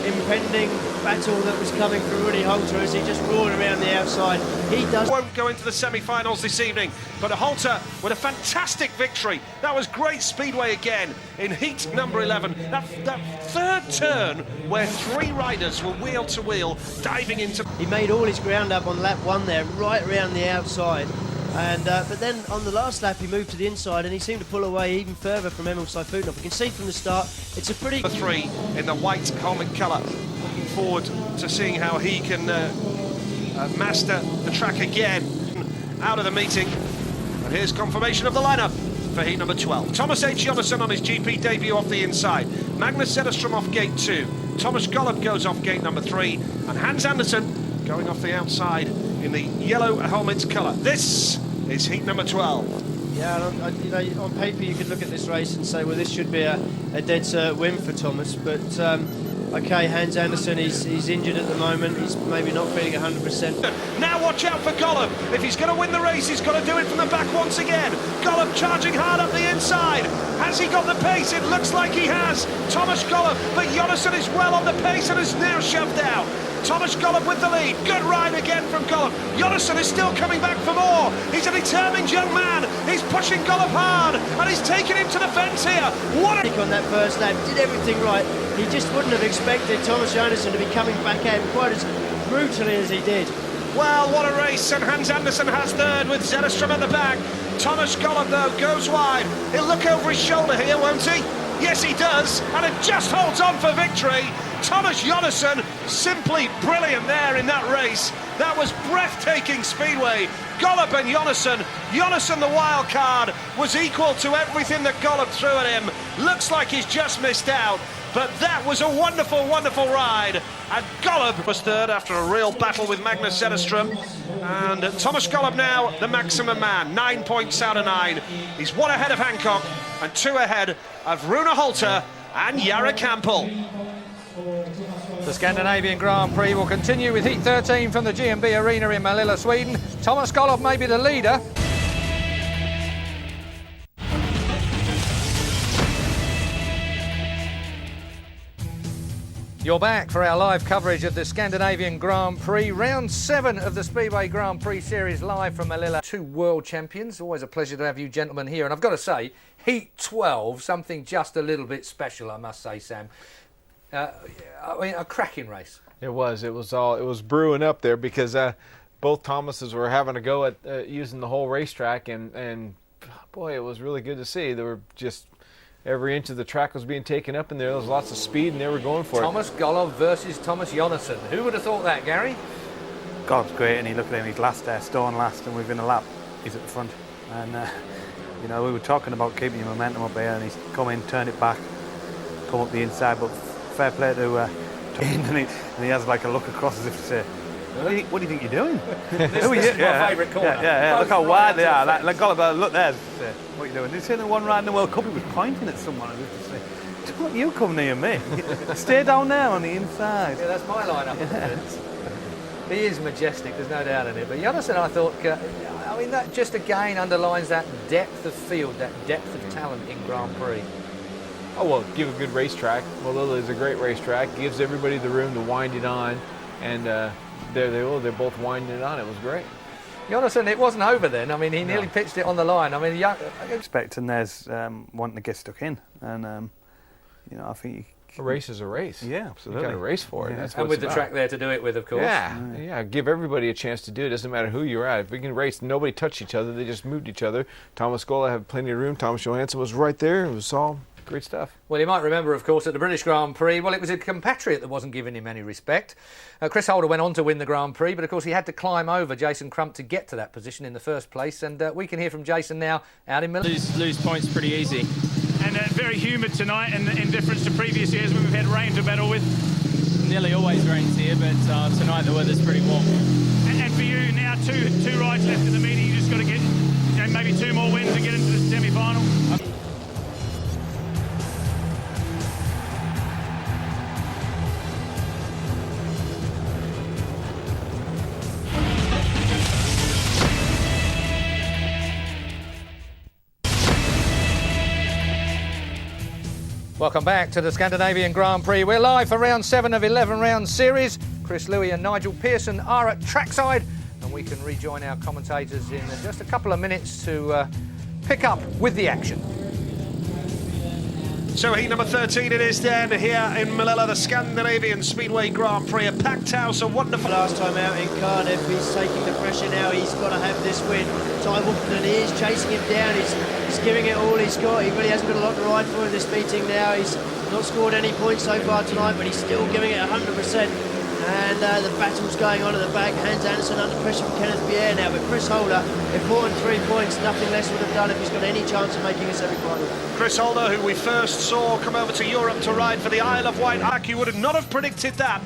impending battle that was coming from Rudy Holter as he just roared around the outside. He won't go into the semi-finals this evening, but Holter with a fantastic victory. That was great Speedway again in heat number 11. That 3rd turn where 3 riders were wheel to wheel diving into... He made all his ground up on lap 1 there, right around the outside. And but then on the last lap he moved to the inside and he seemed to pull away even further from Emil Seifudenhoff. You can see from the start it's a pretty... 3 in the white helmet colour. Looking forward to seeing how he can master the track again. Out of the meeting, and here's confirmation of the lineup. for heat number 12. Thomas H. Jonasson on his GP debut off the inside. Magnus Zetterström off gate 2. Thomas Golub goes off gate number 3. And Hans Andersen going off the outside in the yellow helmet's colour. This is heat number 12. Yeah, you know, on paper you could look at this race and say, well, this should be a dead cert win for Thomas, but okay, Hans Andersen, he's injured at the moment, he's maybe not feeling 100%. Now watch out for Golub. If he's going to win the race, he's got to do it from the back once again. Golub charging hard up the inside. Has he got the pace? It looks like he has. Thomas Golub, but Jonasson is well on the pace and is now shoved out. Thomas Golub with the lead. Good ride again from Golub. Jonasson is still coming back for more. He's a determined young man. He's pushing Golub hard, and he's taking him to the fence here. What a... On that first lap, did everything right. He just wouldn't have expected Thomas Jonasson to be coming back at him quite as brutally as he did. Well, what a race, and Hans Andersen has third with Zetterström at the back. Thomas Golub, though, goes wide. He'll look over his shoulder here, won't he? Yes, he does, and it just holds on for victory. Thomas Jonasson, simply brilliant there in that race. That was breathtaking speedway. Golub and Jonasson. Jonasson, the wild card, was equal to everything that Golub threw at him. Looks like he's just missed out, but that was a wonderful, wonderful ride. And Golub was third after a real battle with Magnus Zetterström. And Thomas Golub now the maximum man, 9 points out of 9. He's 1 ahead of Hancock and 2 ahead of Rune Holter and Jara Campbell. The Scandinavian Grand Prix will continue with Heat 13 from the G&B Arena in Malilla, Sweden. Thomas Golub may be the leader. You're back for our live coverage of the Scandinavian Grand Prix. Round 7 of the Speedway Grand Prix Series live from Malilla. 2 world champions. Always a pleasure to have you gentlemen here. And I've got to say, Heat 12, something just a little bit special, I must say, Sam. I mean, a cracking race. It was brewing up there because both Thomases were having a go at using the whole racetrack, and boy, it was really good to see. There were just every inch of the track was being taken up, and there was lots of speed, and they were going for Thomas Golub versus Thomas Jonasson. Who would have thought that, Gary? Golub's great, and you look at him, he's last there, stone last, and within a lap, he's at the front. And you know, we were talking about keeping your momentum up here, and he's come in, turned it back, come up the inside, but fair play to and he has like a look across as if to say, what do you think you're doing? This is my favourite corner. Yeah. Look how wide they are. Like Golub, look there. What are you doing? Did you see the one ride in the World Cup? He was pointing at someone as if to say, don't you come near me. Stay down there on the inside. Yeah, that's my lineup. Yes. He is majestic, there's no doubt in it. But Jonasson, I thought, I mean, that just again underlines that depth of field, that depth of talent in Grand Prix. Oh, well, give a good racetrack. Målilla is a great racetrack. Gives everybody the room to wind it on, and they're both winding it on. It was great. Jonasson, it wasn't over then. I mean, he nearly pitched it on the line. I mean, Expecting there's wanting to get stuck in, and you know, I think a race is a race. Yeah, absolutely. You got to race for it. Yeah. That's and with the track there to do it with, of course. Yeah. Give everybody a chance to do it. Doesn't matter who you're at. If we can race, nobody touched each other. They just moved each other. Thomas Golub had plenty of room. Thomas Johansson was right there. It was all great stuff. Well, you might remember, of course, at the British Grand Prix, well, it was a compatriot that wasn't giving him any respect. Chris Holder went on to win the Grand Prix, but of course he had to climb over Jason Crump to get to that position in the first place. And we can hear from Jason now out in Malilla. Lose points pretty easy. And very humid tonight, and in difference to previous years when we've had rain to battle with. Nearly always rains here, but tonight the weather's pretty warm. And for you now, two rides left in the meeting. You just got to get maybe 2 more wins to get into the semi-final. Welcome back to the Scandinavian Grand Prix. We're live for round 7 of 11 round series. Chris Louis and Nigel Pearson are at trackside, and we can rejoin our commentators in just a couple of minutes to pick up with the action. So heat number 13 it is then here in Malilla, the Scandinavian Speedway Grand Prix. A packed house, a wonderful... Last time out in Cardiff, he's taking the pressure now. He's got to have this win. Ty Wolfenden is chasing him down. He's giving it all he's got. He really hasn't got a lot to ride for in this meeting now. He's not scored any points so far tonight, but he's still giving it 100%. And the battle's going on at the back. Hans Andersen under pressure from Kenneth Pierre now, but Chris Holder, important 3 points, nothing less would have done if he's got any chance of making a semi-final. Chris Holder, who we first saw come over to Europe to ride for the Isle of Wight. You would not have predicted that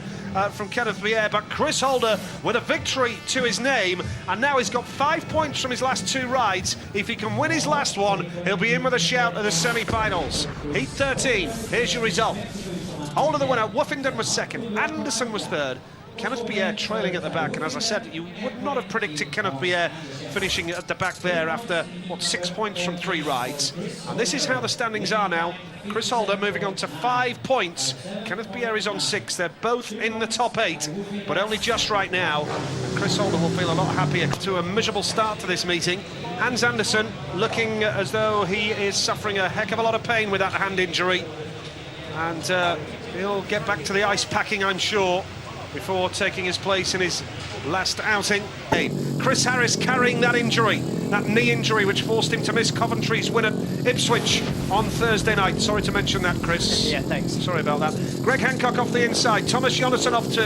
from Kenneth Pierre, but Chris Holder with a victory to his name, and now he's got 5 points from his last 2 rides. If he can win his last one, he'll be in with a shout at the semi-finals. Heat 13, here's your result. Holder the winner, Woofington was second, Anderson was third, Kenneth Pierre trailing at the back, and as I said, you would not have predicted Kenneth Pierre finishing at the back there after, 6 points from 3 rides. And this is how the standings are now. Chris Holder moving on to 5 points. Kenneth Pierre is on 6. They're both in the top 8, but only just right now. And Chris Holder will feel a lot happier to a miserable start to this meeting. Hans Andersen looking as though he is suffering a heck of a lot of pain with that hand injury. And he'll get back to the ice packing, I'm sure, before taking his place in his last outing. Chris Harris carrying that injury, that knee injury which forced him to miss Coventry's win at Ipswich on Thursday night. Sorry to mention that, Chris. Yeah, thanks. Sorry about that. Greg Hancock off the inside, Thomas Jonasson off 2,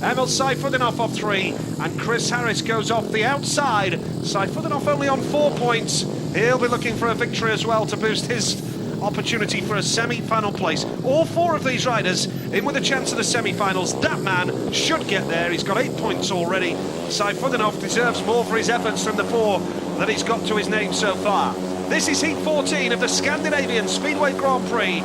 Emil Seifuddinov off 3, and Chris Harris goes off the outside. Seifuddinov only on 4 points. He'll be looking for a victory as well to boost his opportunity for a semi-final place. All 4 of these riders in with a chance of the semi-finals. That man should get there. He's got 8 points already. Seifuddinov deserves more for his efforts than the 4 that he's got to his name so far. This is Heat 14 of the Scandinavian Speedway Grand Prix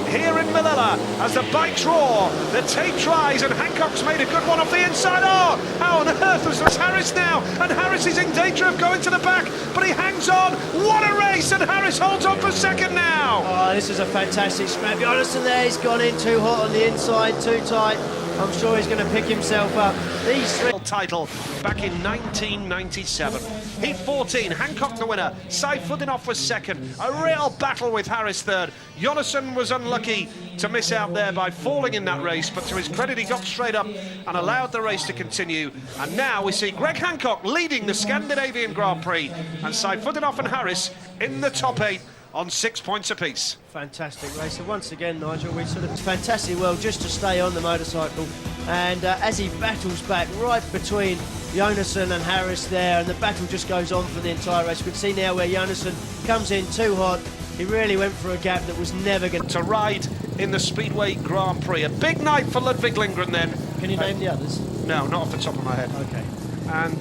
here in Malilla as the bikes roar, the tape dries, and Hancock's made a good one off the inside. Oh, how on earth was Harris now? And Harris is in danger of going to the back, but he hangs on. What a race, and Harris holds on for second now. Oh, this is a fantastic scrap. Jonasson there, he's gone in too hot on the inside, too tight. I'm sure he's going to pick himself up. These 3... Title back in 1997. Heat 14, Hancock the winner. Seifuddinov was second. A real battle with Harris third. Jonasson was unlucky to miss out there by falling in that race, but to his credit, he got straight up and allowed the race to continue. And now we see Greg Hancock leading the Scandinavian Grand Prix, and Seifuddinov and Harris in the top 8 on 6 points apiece. Fantastic race. So once again, Nigel, we sort of fantastic well just to stay on the motorcycle. And as he battles back right between Jonasson and Harris there, and the battle just goes on for the entire race. We can see now where Jonasson comes in too hot. He really went for a gap that was never going to ride in the Speedway Grand Prix. A big night for Ludwig Lindgren then. Can you name the others? No, not off the top of my head. Okay. And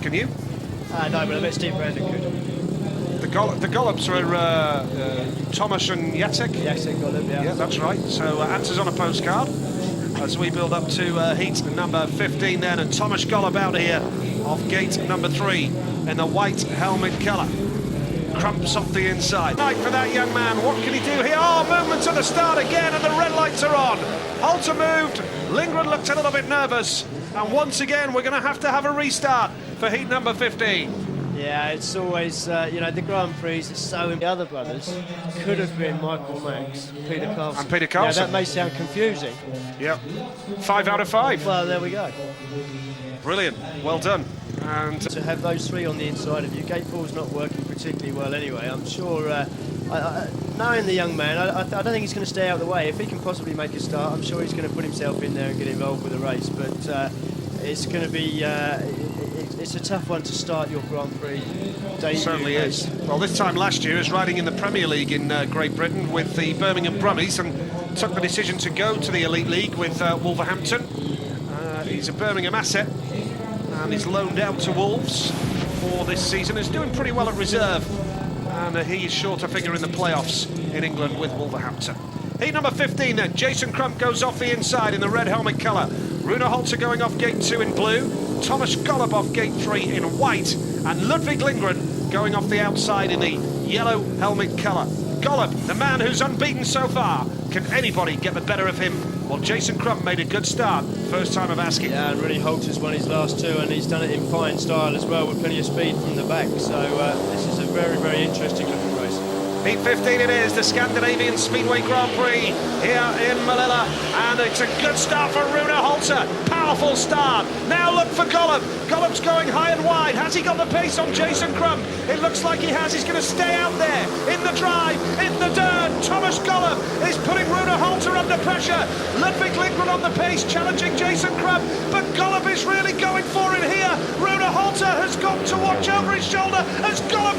can you? No, but I bet Steve Brandon could. The Gollops are Thomas and Jacek. Jacek Golub, yeah. Yeah, that's right. So answers on a postcard as we build up to heat number 15 then, and Thomas Golub out here off gate number 3 in the white helmet colour. Crumps off the inside. Night for that young man. What can he do here? Oh, movement at the start again, and the red lights are on. Halter moved. Lindgren looked a little bit nervous, and once again we're going to have a restart for heat number 15. Yeah, it's always, the Grand Prix is so... The other brothers could have been Michael Max, Peter Carlson. And Peter Carlson. Yeah, that may sound confusing. Yep. 5 out of 5. Well, there we go. Brilliant. Well done. And to have those 3 on the inside of you, gate 4's not working particularly well anyway. I'm sure, knowing the young man, I don't think he's going to stay out of the way. If he can possibly make a start, I'm sure he's going to put himself in there and get involved with the race. But it's going to be... it's a tough one to start your Grand Prix debut. Certainly is. Well, this time last year, he was riding in the Premier League in Great Britain with the Birmingham Brummies and took the decision to go to the Elite League with Wolverhampton. He's a Birmingham asset and he's loaned out to Wolves for this season. He's doing pretty well at reserve, and he's sure to figure in the playoffs in England with Wolverhampton. Heat number 15 then. Jason Crump goes off the inside in the red helmet colour. Rune Holzer going off gate 2 in blue. Thomas Golub off gate 3 in white. And Ludwig Lindgren going off the outside in the yellow helmet colour. Golub, the man who's unbeaten so far. Can anybody get the better of him? Well, Jason Crump made a good start. First time of asking. Yeah, and Rune Holzer's won his last 2, and he's done it in fine style as well, with plenty of speed from the back. So this is a very, very interesting looking race. Heat 15 it is, the Scandinavian Speedway Grand Prix here in Malilla, and it's a good start for Rune Holter. Powerful start. Now look for Golub. Golub's going high and wide. Has he got the pace on Jason Crumb? It looks like he has. He's going to stay out there in the drive, in the dirt. Thomas Golub is putting Rune Holter under pressure. Ludwig Lindgren on the pace, challenging Jason Crumb, but Golub is really going for it here. Rune Holter has got to watch over his shoulder as Golub.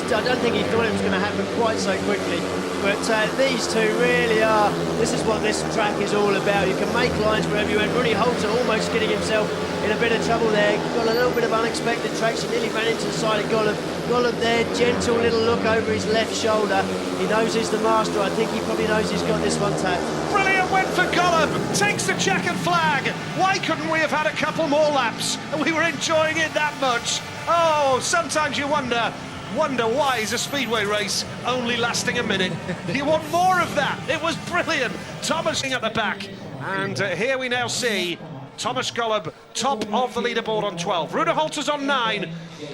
I don't think he thought it was going to happen quite so quickly, but these two really are. This is what this track is all about. You can make lines wherever you went. Rune Holter almost getting himself in a bit of trouble there. Got a little bit of unexpected traction, nearly ran into the side of Golub. Golub there, gentle little look over his left shoulder. He knows he's the master. I think he probably knows he's got this one tapped. Brilliant win for Golub. Takes the checkered flag. Why couldn't we have had a couple more laps? We were enjoying it that much. Oh, sometimes you wonder why is a speedway race only lasting a minute? You want more of that. It was brilliant. Thomas at the back, and here we now see Thomas Golub top of the leaderboard on 12. Rune Holter's on 9,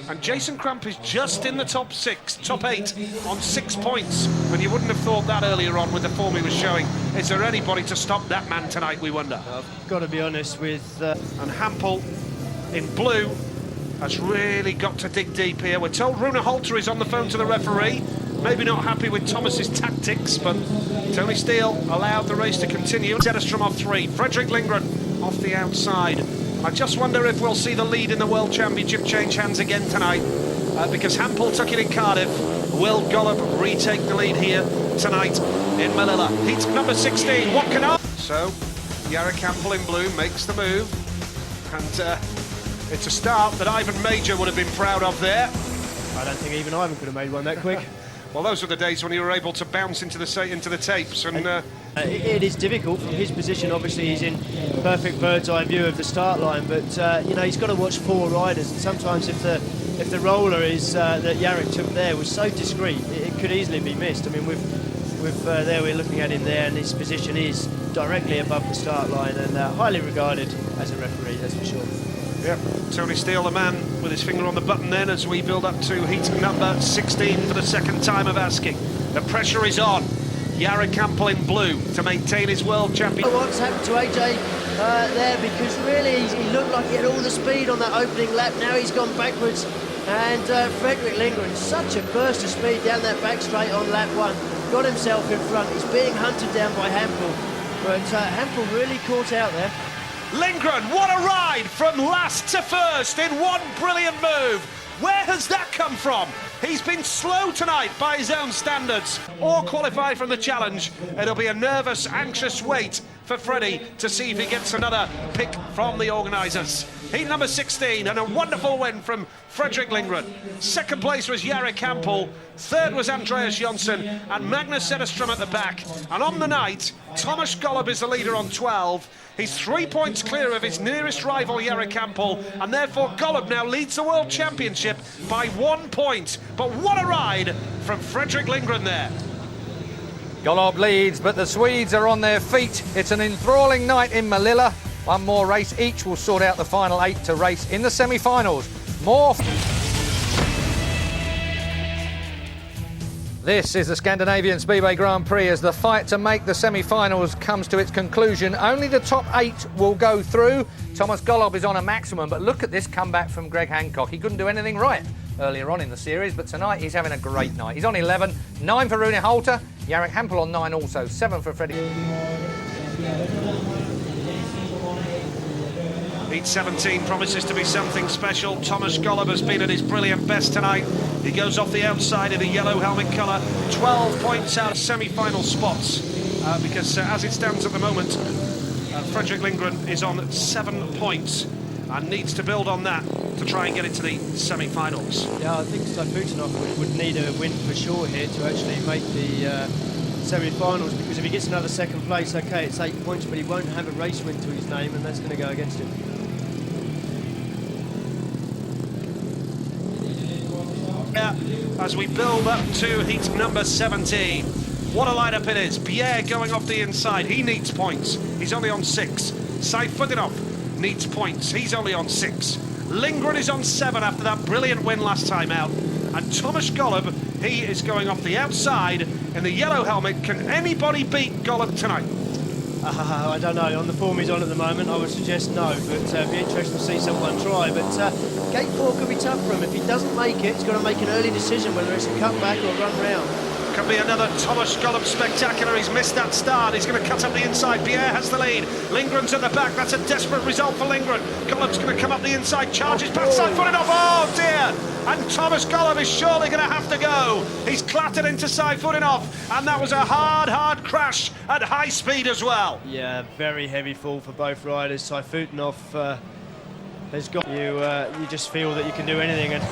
and Jason Crump is just in the top 8 on 6 points. And you wouldn't have thought that earlier on with the form he was showing. Is there anybody to stop that man tonight, we wonder? I've got to be honest with... And Hampel in blue has really got to dig deep here. We're told Rune Holter is on the phone to the referee. Maybe not happy with Thomas's tactics, but Tony Steele allowed the race to continue. Zetterstrom off 3, Fredrik Lindgren off the outside. I just wonder if we'll see the lead in the World Championship change hands again tonight, because Hampel took it in Cardiff. Will Golub retake the lead here tonight in Malilla? Heat number 16, what can I... So, Jarek Hampel in blue makes the move, and it's a start that Ivan Major would have been proud of there. I don't think even Ivan could have made one that quick. Well, those were the days when you were able to bounce into the tapes, and it is difficult from his position. Obviously, he's in perfect bird's eye view of the start line, but you know, he's got to watch 4 riders, and sometimes if the roller is that Jarek took there was so discreet, it could easily be missed. I mean, there we're looking at him there, and his position is directly above the start line, and highly regarded as a referee, that's for sure. Yep, Tony Steele, the man with his finger on the button then, as we build up to heat number 16 for the second time of asking. The pressure is on. Jarek Hampel in blue to maintain his world champion. What's happened to AJ there, because really he looked like he had all the speed on that opening lap. Now he's gone backwards, and Fredrik Lindgren, such a burst of speed down that back straight on lap 1, got himself in front. He's being hunted down by Hampel, but Hampel really caught out there. Lindgren, what a ride from last to first in one brilliant move. Where has that come from? He's been slow tonight by his own standards, or qualified from the challenge. It'll be a nervous, anxious wait for Freddie to see if he gets another pick from the organisers. Heat number 16, and a wonderful win from Fredrik Lindgren. Second place was Jarek Hampel, third was Andreas Jonsson, and Magnus Zetterstrom at the back. And on the night, Thomas Golub is the leader on 12. He's 3 points clear of his nearest rival, Jarek Hampel, and therefore Golub now leads the World Championship by 1 point. But what a ride from Fredrik Lindgren there. Golub leads, but the Swedes are on their feet. It's an enthralling night in Malilla. One more race each will sort out the final 8 to race in the semi-finals. More. This is the Scandinavian Speedway Grand Prix as the fight to make the semi-finals comes to its conclusion. Only the top 8 will go through. Thomas Golub is on a maximum, but look at this comeback from Greg Hancock. He couldn't do anything right earlier on in the series, but tonight he's having a great night. He's on 11, 9 for Rune Holter, Jarek Hampel on 9 also, 7 for Freddie. Heat 17 promises to be something special. Thomas Golub has been at his brilliant best tonight. He goes off the outside in the yellow helmet colour, 12 points out of semi-final spots, because as it stands at the moment, Fredrik Lindgren is on 7 points and needs to build on that to try and get into the semi-finals. Yeah, I think Putinov would need a win for sure here to actually make the semi-finals, because if he gets another second place, okay, it's 8 points, but he won't have a race win to his name, and that's going to go against him. As we build up to heat number 17. What a lineup it is. Pierre going off the inside. He needs points. He's only on 6. Sayfutdinov needs points. He's only on 6. Lindgren is on 7 after that brilliant win last time out. And Thomas Golub, he is going off the outside in the yellow helmet. Can anybody beat Golub tonight? I don't know. On the form he's on at the moment, I would suggest no, but it'd be interesting to see someone try. But gate 4 could be tough for him. If he doesn't make it, he's got to make an early decision, whether it's a cutback or a run round. Could be another Thomas Golub spectacular. He's missed that start. He's going to cut up the inside. Pierre has the lead. Lindgren's at the back. That's a desperate result for Lindgren. Golub's going to come up the inside. Charges past side foot off. Oh dear! And Thomas Golub is surely going to have to go. He's clattered into side footing off, and that was a hard crash at high speed as well. Yeah, very heavy fall for both riders. Saifutinov has got you. You just feel that you can do anything, and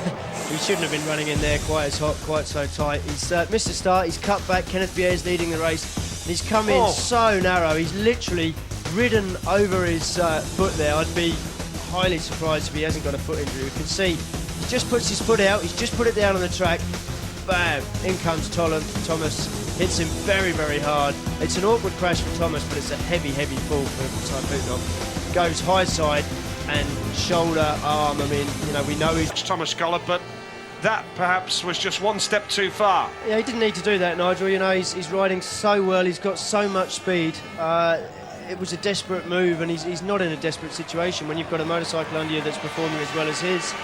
he shouldn't have been running in there quite as hot, quite so tight. He's missed a start. He's cut back. Kenneth Bierre's leading the race, and he's come in so narrow. He's literally ridden over his foot there. I'd be highly surprised if he hasn't got a foot injury. You can see he just puts his foot out. He's just put it down on the track. Bam! In comes Thomas. Hits him very hard. It's an awkward crash for Thomas, but it's a heavy fall for Saifutinov. Goes high side and shoulder, arm. I mean, you know, we know he's Thomas Golub, but that perhaps was just one step too far. Yeah, he didn't need to do that, Nigel. You know, he's riding so well. He's got so much speed. It was a desperate move, and he's not in a desperate situation when you've got a motorcycle under you that's performing as well as his.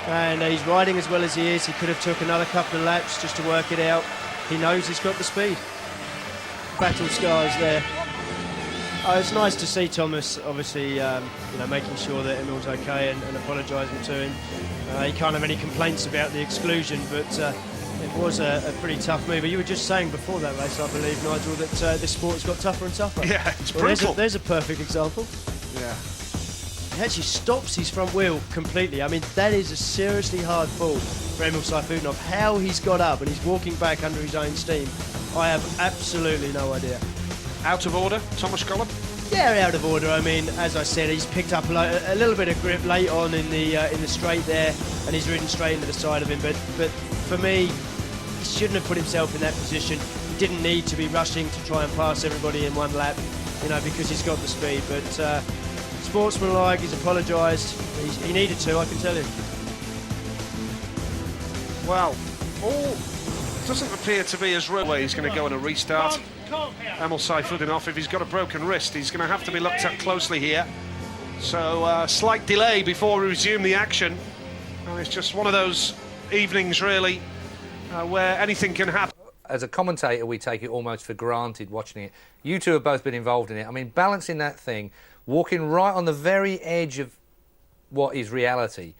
And he's riding as well as he is. He could have took another couple of laps just to work it out. He knows he's got the speed. Battle scars there. It's nice to see Thomas, obviously, you know, making sure that Emil's okay and apologising to him. He can't have any complaints about the exclusion, but it was a pretty tough move. But you were just saying before that race, I believe, Nigel, that this sport's got tougher and tougher. Yeah, it's brutal. There's a perfect example. Yeah. He actually stops his front wheel completely. I mean, that is a seriously hard fall for Emil Saifutinov. How he's got up and he's walking back under his own steam, I have absolutely no idea. Out of order, Thomas Golub? Yeah, out of order. I mean, as I said, he's picked up a little bit of grip late on in the straight there, and he's ridden straight into the side of him. But for me, he shouldn't have put himself in that position. He didn't need to be rushing to try and pass everybody in one lap, you know, because he's got the speed. But sportsmanlike, he's apologised. He needed to, I can tell you. Well, all doesn't appear to be as real. He's going to go on a restart. Emil Saifutinov, if he's got a broken wrist, he's going to have to be looked at closely here. So slight delay before we resume the action. And it's just one of those evenings, really, where anything can happen. As a commentator, we take it almost for granted watching it. You two have both been involved in it. I mean, balancing that thing, walking right on the very edge of what is reality,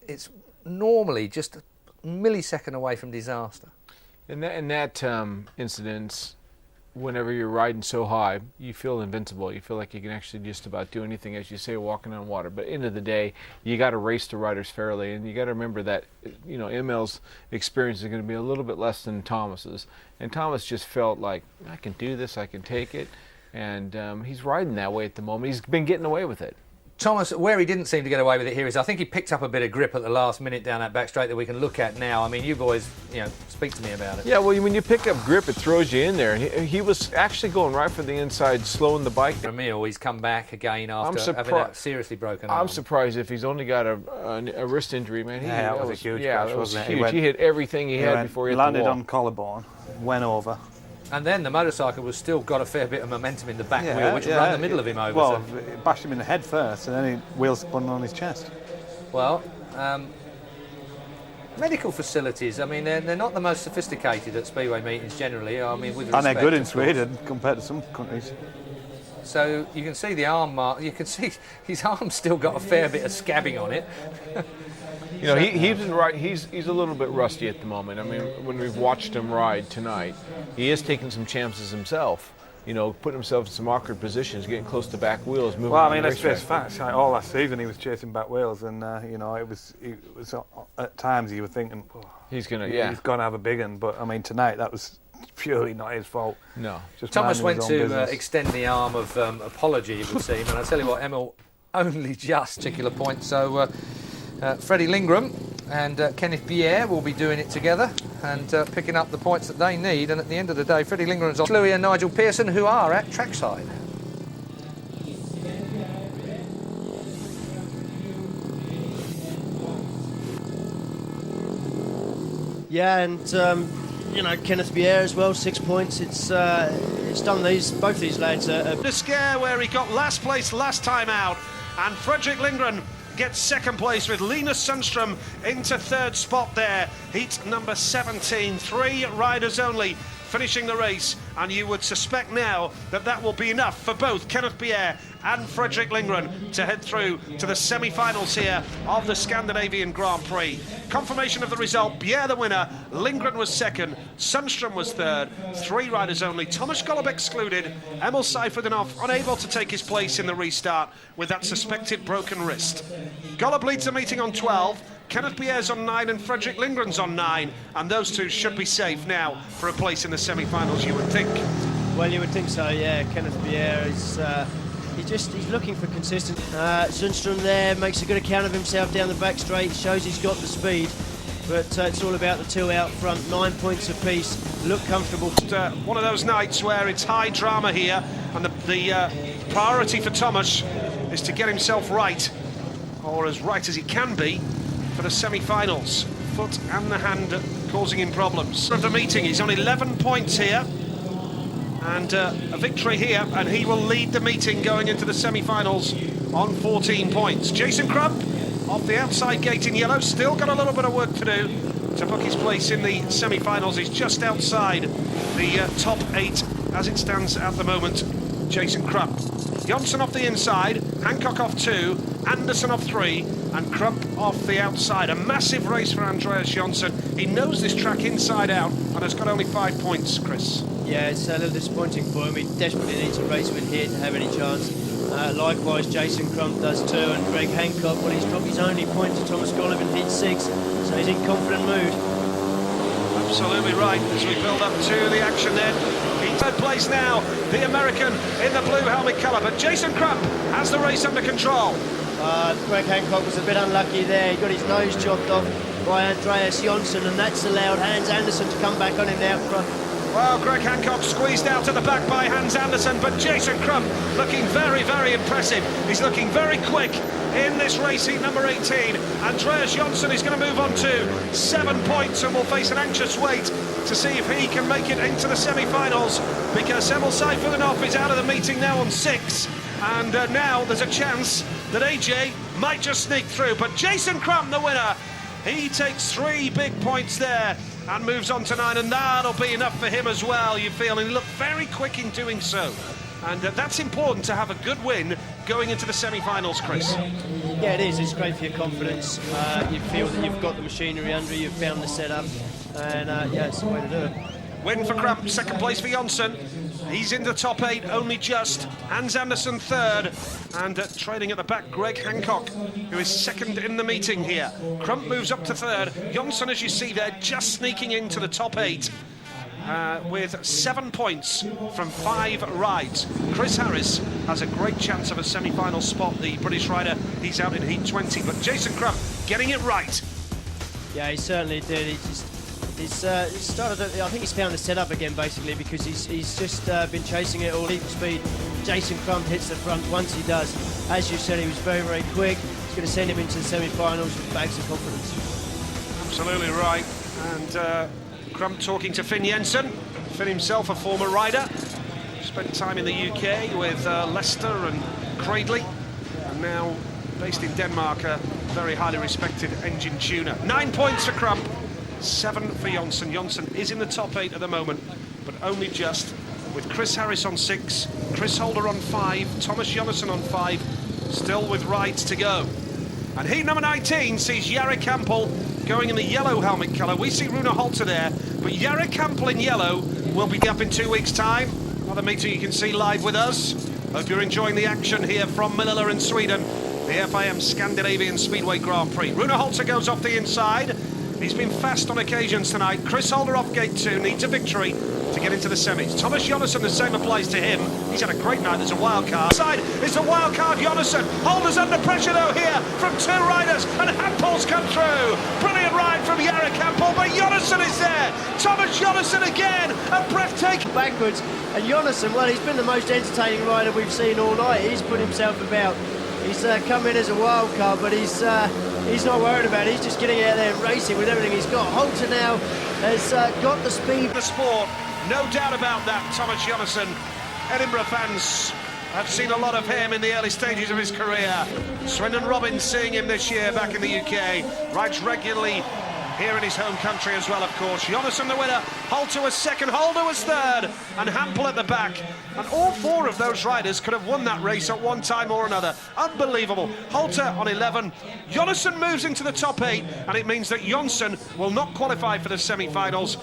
it's normally just a millisecond away from disaster. In that incident, whenever you're riding so high, you feel invincible. You feel like you can actually just about do anything, as you say, walking on water. But end of the day, you got to race the riders fairly, and you got to remember that, you know, Emil's experience is going to be a little bit less than Thomas's. And Thomas just felt like, I can do this, I can take it, and he's riding that way at the moment. He's been getting away with it. Thomas, where he didn't seem to get away with it here is I think he picked up a bit of grip at the last minute down that back straight that we can look at now. I mean, you boys, you know, speak to me about it. Yeah, well, when you pick up grip, it throws you in there. He was actually going right for the inside, slowing the bike. Emil, he's come back again after having that seriously broken arm. I'm surprised if he's only got a wrist injury, man. That was a huge crash, wasn't it? Huge. He hit everything he had before he hit the wall. Landed on collarbone, went over. And then the motorcycle was still got a fair bit of momentum in the back wheel, which ran the middle of him over. Well, it bashed him in the head first, and then wheels spun on his chest. Well, medical facilities, I mean, they're not the most sophisticated at Speedway meetings generally. I mean, with respect, and they're good in Sweden compared to some countries. So you can see the arm mark. You can see his arm's still got a fair bit of scabbing on it. You know, he's a little bit rusty at the moment. I mean, when we've watched him ride tonight, he is taking some chances himself. You know, putting himself in some awkward positions, getting close to back wheels, moving. Well, I mean, let's face facts. All last season he was chasing back wheels, and you know, it was at times you were thinking, he's gonna have a big one. But I mean, tonight that was purely not his fault. No. Just Thomas went to extend the arm of apology, it would seem, and I tell you what, Emil only just particular point. So. Freddie Lindgren and Kenneth Bierre will be doing it together and picking up the points that they need. And at the end of the day, Freddie Lindgren's on Louis and Nigel Pearson, who are at trackside. Yeah, and you know, Kenneth Bier as well, 6 points. It's done both these lads. The scare where he got last place last time out, and Fredrik Lindgren gets second place with Linus Sundström into third spot there. Heat number 17, 3 riders only finishing the race, and you would suspect now that that will be enough for both Kenneth Bier and Fredrik Lindgren to head through to the semi-finals here of the Scandinavian Grand Prix. Confirmation of the result: Bier the winner, Lindgren was second, Sundström was third. 3 riders only, Thomas Golob excluded, Emil Seiferdenhoff unable to take his place in the restart with that suspected broken wrist. Golob leads the meeting on 12, Kenneth Bier's on 9 and Fredrik Lindgren's on 9, and those two should be safe now for a place in the semi-finals, you would think. Well, you would think so, yeah. Kenneth Bier is he's looking for consistent. Sundström there makes a good account of himself down the back straight, shows he's got the speed, but it's all about the 2 out front, 9 points apiece, look comfortable. One of those nights where it's high drama here, and the priority for Thomas is to get himself right, or as right as he can be, for the semi-finals. Foot and the hand causing him problems. Of the meeting, he's on 11 points here, and a victory here, and he will lead the meeting going into the semi-finals on 14 points. Jason Crump off the outside gate in yellow, still got a little bit of work to do to book his place in the semi-finals. He's just outside the top 8 as it stands at the moment. Jason Crump. Jonsson off the inside, Hancock off 2, Anderson off 3, and Crump off the outside. A massive race for Andreas Jonsson. He knows this track inside out and has got only 5 points, Chris. Yeah, it's a little disappointing for him. He desperately needs a race win here to have any chance. Likewise, Jason Crump does too, and Greg Hancock, well, he's dropped his only point to Thomas Golob in heat 6, so he's in confident mood. Absolutely right, as we build up to the action then. He's third place now, the American in the blue helmet colour, but Jason Crump has the race under control. Greg Hancock was a bit unlucky there. He got his nose chopped off by Andreas Jonsson, and that's allowed Hans Andersen to come back on him now front. Well, Greg Hancock squeezed out at the back by Hans Andersen, but Jason Crump looking very, very impressive. He's looking very quick in this race, heat number 18. Andreas Jonsson is going to move on to 7 points and will face an anxious wait to see if he can make it into the semi-finals, because Emil Seiferdenhoff is out of the meeting now on 6, and now there's a chance that AJ might just sneak through. But Jason Crump, the winner, he takes 3 big points there and moves on to 9, and that'll be enough for him as well, you feel, and he looked very quick in doing so. And that's important to have a good win going into the semi-finals, Chris. Yeah, it is. It's great for your confidence. You feel that you've got the machinery under you, you've found the setup, and yeah, it's the way to do it. Win for Crump, second place for Jonsson. He's in the top 8, only just. Hans Andersen third, and trailing at the back, Greg Hancock, who is second in the meeting here. Crump moves up to third. Jonsson, as you see there, just sneaking into the top 8 with 7 points from 5 rides. Chris Harris has a great chance of a semi-final spot, the British rider. He's out in heat 20, but Jason Crump getting it right. Yeah, he certainly did. He's started. I think he's found the setup again, basically, because he's just been chasing it all deep speed. Jason Crump hits the front once he does. As you said, he was very, very quick. It's going to send him into the semi-finals with bags of confidence. Absolutely right. And Crump talking to Finn Jensen. Finn himself a former rider. Spent time in the UK with Leicester and Cradley, and now based in Denmark, a very highly respected engine tuner. 9 points for Crump. 7 for Jonsson. Jonsson is in the top 8 at the moment, but only just, with Chris Harris on 6, Chris Holder on 5, Thomas Jonassen on 5, still with rides to go. And heat number 19 sees Jarek Kampel going in the yellow helmet colour. We see Rune Holter there, but Jarek Kampel in yellow will be up in 2 weeks' time. Another meeting you can see live with us. Hope you're enjoying the action here from Malilla in Sweden, the FIM Scandinavian Speedway Grand Prix. Rune Holter goes off the inside. He's been fast on occasions tonight. Chris Holder off gate 2, needs a victory to get into the semis. Thomas Jonassen, the same applies to him. He's had a great night. There's a wild card. Side is a wild card, Jonassen. Holder's under pressure though here from 2 riders, and Hampel's come through. Brilliant ride from Jarek Hampel, but Jonassen is there. Thomas Jonassen again, a breathtaking. Backwards, and Jonassen, well, he's been the most entertaining rider we've seen all night. He's put himself about. He's come in as a wild card, but he's he's not worried about it. He's just getting out there and racing with everything he's got. Holter now has got the speed. The sport, no doubt about that. Thomas Jonasson, Edinburgh fans have seen a lot of him in the early stages of his career. Swindon Robbins seeing him this year back in the UK, rides regularly here in his home country as well, of course. Jonasson the winner, Holter was second, Holder was third, and Hampel at the back. And all four of those riders could have won that race at one time or another. Unbelievable. Holter on 11. Jonasson moves into the top 8, and it means that Jonsson will not qualify for the semi-finals.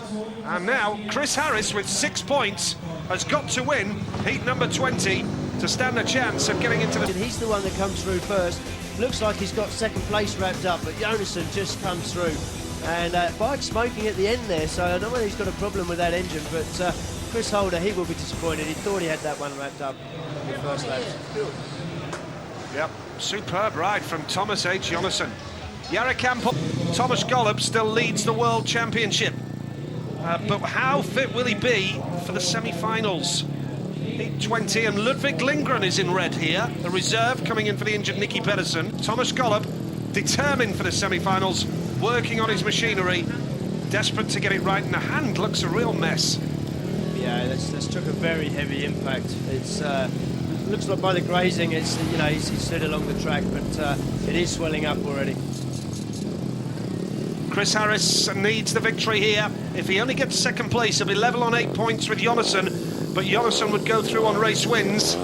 And now Chris Harris with 6 points has got to win heat number 20 to stand a chance of getting into the... He's the one that comes through first. Looks like he's got second place wrapped up, but Jonasson just comes through. And bike smoking at the end there, so I don't know whether he's got a problem with that engine, but Chris Holder, he will be disappointed. He thought he had that one wrapped up in the first lap. Yep, superb ride from Thomas H. Jonasson. Jarek Hampel, Thomas Golub still leads the World Championship. But how fit will he be for the semi-finals? Heat 20, and Ludwig Lindgren is in red here. The reserve coming in for the injured Nicky Pedersen. Thomas Golub, determined for the semi-finals, working on his machinery, desperate to get it right, and the hand looks a real mess. Yeah, that's took a very heavy impact. It's looks like by the grazing, it's he's slid along the track, but it is swelling up already. Chris Harris needs the victory here. If he only gets second place, he'll be level on 8 points with Jonasson, but Jonasson would go through on race wins.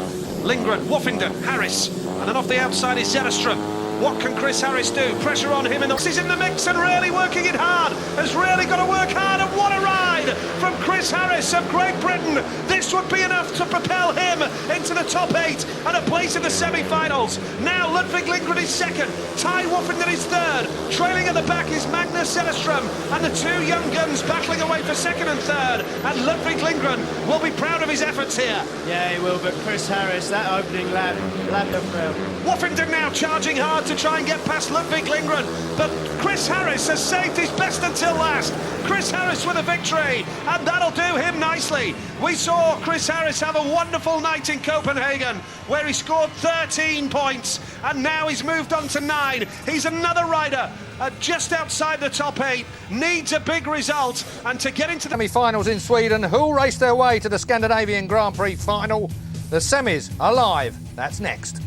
Lindgren, Woffington, Harris, and then off the outside is Zetterstrom. What can Chris Harris do? Pressure on him, and he's in the mix and really working it hard. Has really got to work hard, and what a ride from Chris Harris of Great Britain. This would be enough to propel him into the top 8 and a place in the semi-finals. Now Ludwig Lindgren is second, Ty Woffington is third. Trailing at the back is Magnus Zetterstrom, and the two young guns battling away for second and third. And Ludwig Lindgren will be proud of his efforts here. Yeah, he will, but Chris Harris, that opening lap of round. Woffington now charging hard to try and get past Ludwig Lindgren, but Chris Harris has saved his best until last. Chris Harris with a victory, and that'll do him nicely. We saw Chris Harris have a wonderful night in Copenhagen, where he scored 13 points, and now he's moved on to 9. He's another rider just outside the top 8, needs a big result, and to get into the semi-finals in Sweden, who'll race their way to the Scandinavian Grand Prix final? The semis are live. That's next.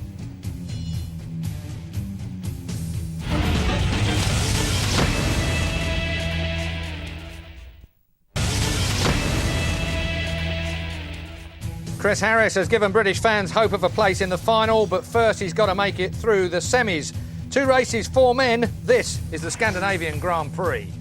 Chris Harris has given British fans hope of a place in the final, but first he's got to make it through the semis. 2 races, 4 men. This is the Scandinavian Grand Prix.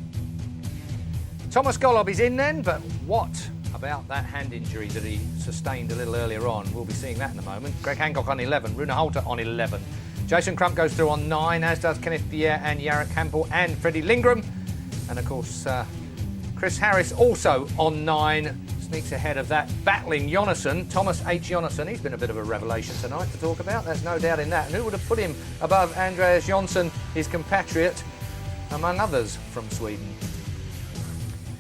Thomas Golub is in then, but what about that hand injury that he sustained a little earlier on? We'll be seeing that in a moment. Greg Hancock on 11, Rune Holter on 11. Jason Crump goes through on 9, as does Kenneth Pierre and Jarek Hampel and Freddie Lindgren. And of course, Chris Harris also on 9. Sneaks ahead of that battling Jonasson, Thomas H. Jonasson. He's been a bit of a revelation tonight to talk about, there's no doubt in that. And who would have put him above Andreas Jonsson, his compatriot, among others from Sweden?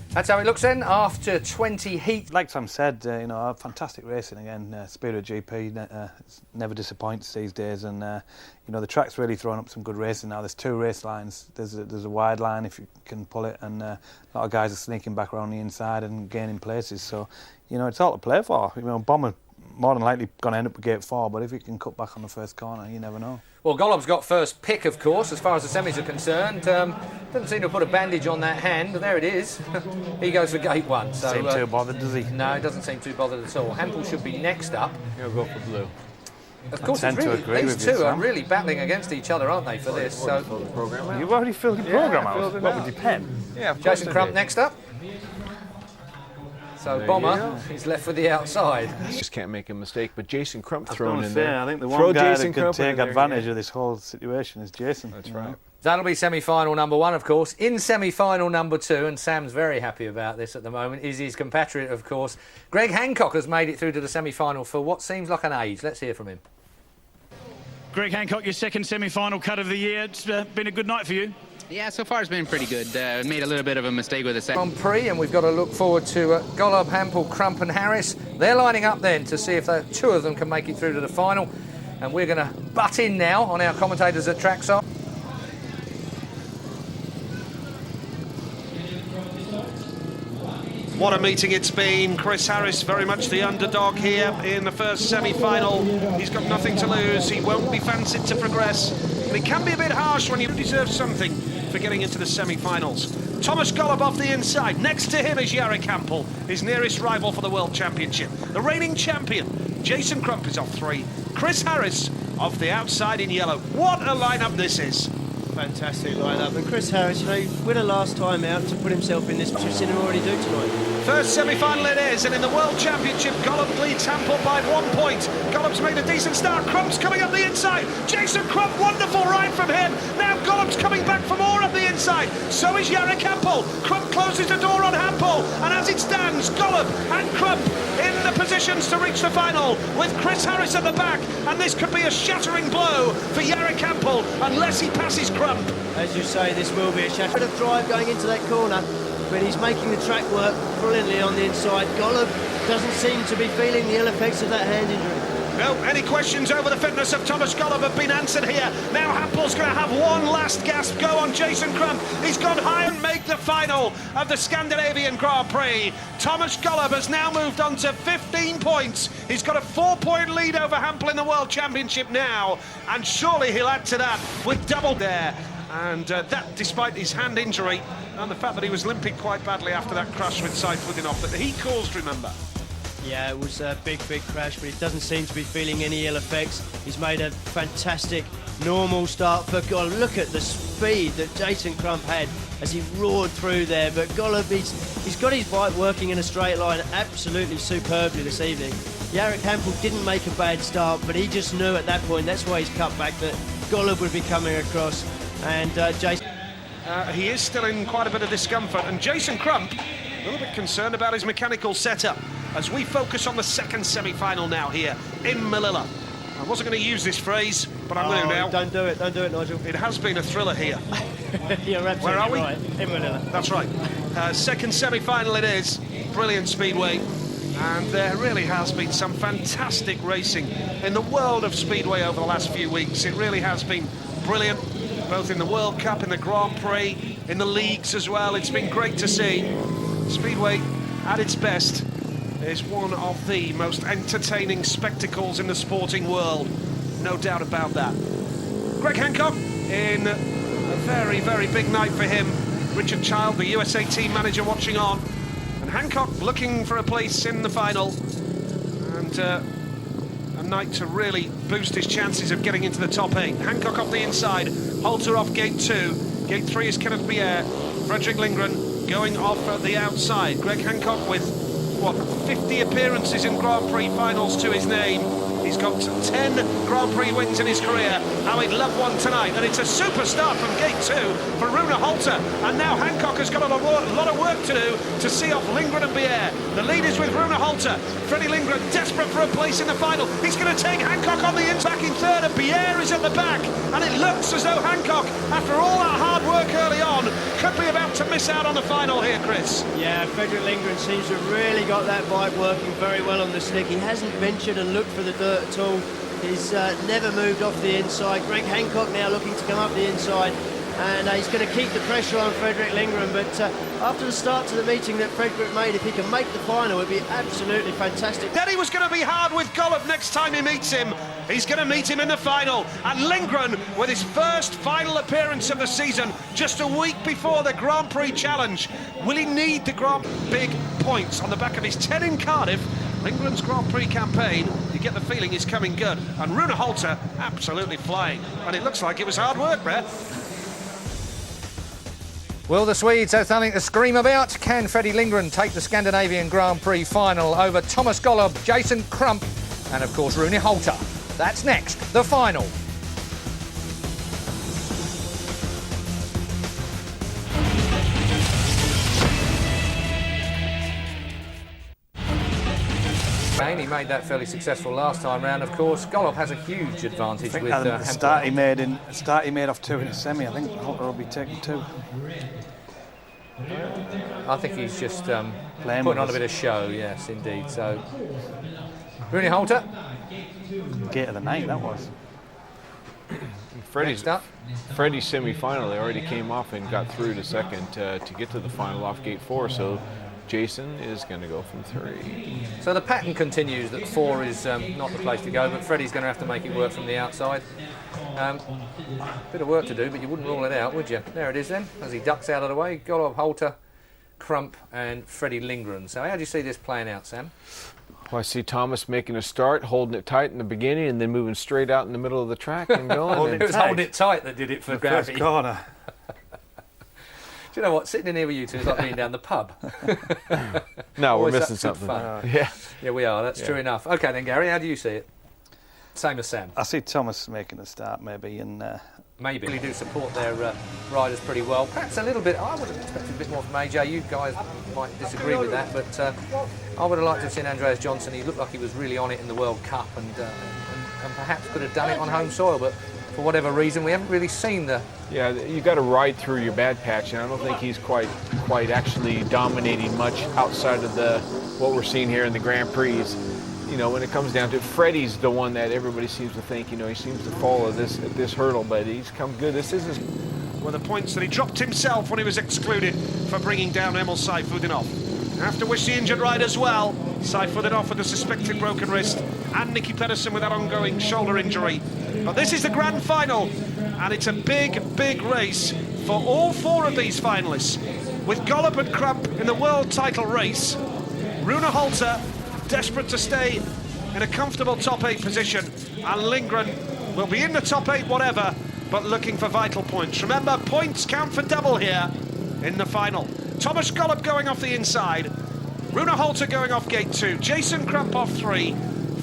That's how it looks then after 20 heats. Like Sam said, fantastic racing again. Speedway GP never disappoints these days, and the track's really throwing up some good racing now. There's 2 race lines. There's a wide line if you can pull it, and a lot of guys are sneaking back around the inside and gaining places. So, it's all to play for. Bomber more than likely going to end up with gate 4, but if he can cut back on the first corner, you never know. Well, Golub's got first pick, of course, as far as the semis are concerned. Doesn't seem to put a bandage on that hand, but there it is. He goes for gate 1. So, Doesn't seem too bothered, does he? No, he doesn't seem too bothered at all. Hampel should be next up. He'll go for blue. Of course, these two are really battling against each other, aren't they, for this? So you've already filled your programme out. What would you pen? Yeah, Jason Crump next up. So Bomber, he's left with the outside. Just can't make a mistake, but Jason Crump thrown in there. I think the one guy that can take advantage of this whole situation is Jason. That's right. That'll be semi-final number 1, of course. In semi-final number 2, and Sam's very happy about this at the moment, is his compatriot, of course. Greg Hancock has made it through to the semi-final for what seems like an age. Let's hear from him. Greg Hancock, your second semi-final cut of the year. It's been a good night for you. Yeah, so far it's been pretty good. Made a little bit of a mistake with the second. Grand Prix, and we've got to look forward to Golub, Hampel, Crump and Harris. They're lining up then to see if the 2 of them can make it through to the final. And we're going to butt in now on our commentators at trackside. What a meeting it's been. Chris Harris very much the underdog here in the first semi-final. He's got nothing to lose. He won't be fancied to progress. But it can be a bit harsh when you deserve something for getting into the semi-finals. Thomas Golub off the inside. Next to him is Jarek Hampel, his nearest rival for the World Championship. The reigning champion, Jason Crump, is off 3. Chris Harris off the outside in yellow. What a lineup this is. Fantastic lineup. And Chris Harris, you know, winner last time out to put himself in this position and already do tonight. First semi-final it is, and in the World Championship, Golub leads Hampel by 1 point. Golub's made a decent start. Crump's coming up the inside. Jason Crump, wonderful ride from him. Now Golub's coming back for more up the inside. So is Jarek Hampel. Crump closes the door on Hampel, and as it stands, Golub and Crump in the positions to reach the final, with Chris Harris at the back, and this could be a shattering blow for Jarek Hampel unless he passes Crump. As you say, this will be a shatter. Bit of drive going into that corner, but he's making the track work brilliantly on the inside. Golub doesn't seem to be feeling the ill effects of that hand injury. No, any questions over the fitness of Thomas Golub have been answered here. Now Hampel's going to have one last gasp go on Jason Crump. He's gone high and make the final of the Scandinavian Grand Prix. Thomas Golub has now moved on to 15 points. He's got a 4-point lead over Hampel in the World Championship now, and surely he'll add to that with double there. And that despite his hand injury and the fact that he was limping quite badly after that crash with Saifudinov that he caused, remember. Yeah, it was a big crash, but he doesn't seem to be feeling any ill effects. He's made a fantastic, normal start for Golub. Look at the speed that Jason Crump had as he roared through there. But Golub, he's got his bike working in a straight line absolutely superbly this evening. Jarek Hampel didn't make a bad start, but he just knew at that point, that's why he's cut back, that Golub would be coming across. And Jason... he is still in quite a bit of discomfort, and Jason Crump a little bit concerned about his mechanical setup as we focus on the second semi-final now here in Malilla. I wasn't going to use this phrase, but I'm going to now. Don't do it, Nigel. It has been a thriller here. You're absolutely Where are we? right, in Malilla. That's right. Second semi-final it is. Brilliant Speedway. And there really has been some fantastic racing in the world of Speedway over the last few weeks. It really has been brilliant, both in the World Cup, in the Grand Prix, in the leagues as well. It's been great to see. Speedway, at its best, is one of the most entertaining spectacles in the sporting world. No doubt about that. Greg Hancock in a very, very big night for him. Richard Child, the USA team manager, watching on. And Hancock looking for a place in the final. And a night to really boost his chances of getting into the top 8. Hancock off the inside, Holter off gate 2. Gate 3 is Kenneth Bier. Frederick Lindgren going off at the outside. Greg Hancock with, 50 appearances in Grand Prix finals to his name. He's got 10 Grand Prix wins in his career. How he'd love one tonight. And it's a super start from gate 2 for Rune Holter. And now Hancock has got a lot of work to do to see off Lindgren and Bier. The lead is with Rune Holter. Freddie Lindgren desperate for a place in the final. He's going to take Hancock on the ins, back in third, and Bier is at the back. And it looks as though Hancock, after all that hard work early on, could be about to miss out on the final here, Chris. Yeah, Frederick Lindgren seems to have really got that bike working very well on the slick. He hasn't ventured and looked for the dirt at all. He's never moved off the inside. Greg Hancock now looking to come up the inside, and he's going to keep the pressure on Frederick Lindgren. But after the start to the meeting that Frederick made, if he can make the final, it'd be absolutely fantastic. Then he was going to be hard with Golub next time he meets him. He's going to meet him in the final. And Lindgren, with his first final appearance of the season, just a week before the Grand Prix Challenge. Will he need the big points on the back of his 10 in Cardiff? Lindgren's Grand Prix campaign, you get the feeling is coming good. And Rune Holter absolutely flying. And it looks like it was hard work, Brett. Will the Swedes have something to scream about? Can Freddie Lindgren take the Scandinavian Grand Prix final over Thomas Golub, Jason Crump, and of course Rune Holter? That's next, the final. He made that fairly successful last time round, of course. Golub has a huge advantage with the start he made off 2 in the semi. I think Holter will be taking 2. I think he's just putting on a bit of show, yes, indeed. So, Rune Holter. Gate of the night, that was. Freddie's semi-final, they already came off and got through to second to get to the final off gate 4, so Jason is going to go from 3. So the pattern continues that 4 is not the place to go, but Freddie's going to have to make it work from the outside. Bit of work to do, but you wouldn't rule it out, would you? There it is then, as he ducks out of the way. Golob, Holter, Crump and Freddie Lindgren. So how do you see this playing out, Sam? Well, I see Thomas making a start, holding it tight in the beginning, and then moving straight out in the middle of the track and going. It was holding it tight that did it for Gravy. First corner. Do you know what? Sitting in here with you two is like being down the pub. No, we're Always missing such good something. fun. Yeah, we are. That's true enough. Okay then, Gary, how do you see it? Same as Sam. I see Thomas making a start maybe, and Maybe. They do support their riders pretty well. Perhaps a little bit, I would have expected a bit more from AJ. You guys might disagree with that, but I would have liked to have seen Andreas Johnson. He looked like he was really on it in the World Cup and perhaps could have done it on home soil, but for whatever reason, we haven't really seen the... Yeah, you got to ride through your bad patch, and I don't think he's quite actually dominating much outside of what we're seeing here in the Grand Prix. You know, when it comes down to it, Freddie's the one that everybody seems to think, you know, he seems to fall at this hurdle, but he's come good. This is his... Were the points that he dropped himself when he was excluded for bringing down Emil Sayfutdinov. Have to wish the injured riders well. Sayfutdinov with a suspected broken wrist, and Nicky Pedersen with that ongoing shoulder injury. But this is the grand final, and it's a big, big race for all 4 of these finalists. With Golob and Crump in the world title race, Rune Holter desperate to stay in a comfortable top 8 position, and Lindgren will be in the top 8 whatever, but looking for vital points. Remember, points count for double here in the final. Thomas Golob going off the inside, Rune Holter going off gate 2, Jason Crump off 3,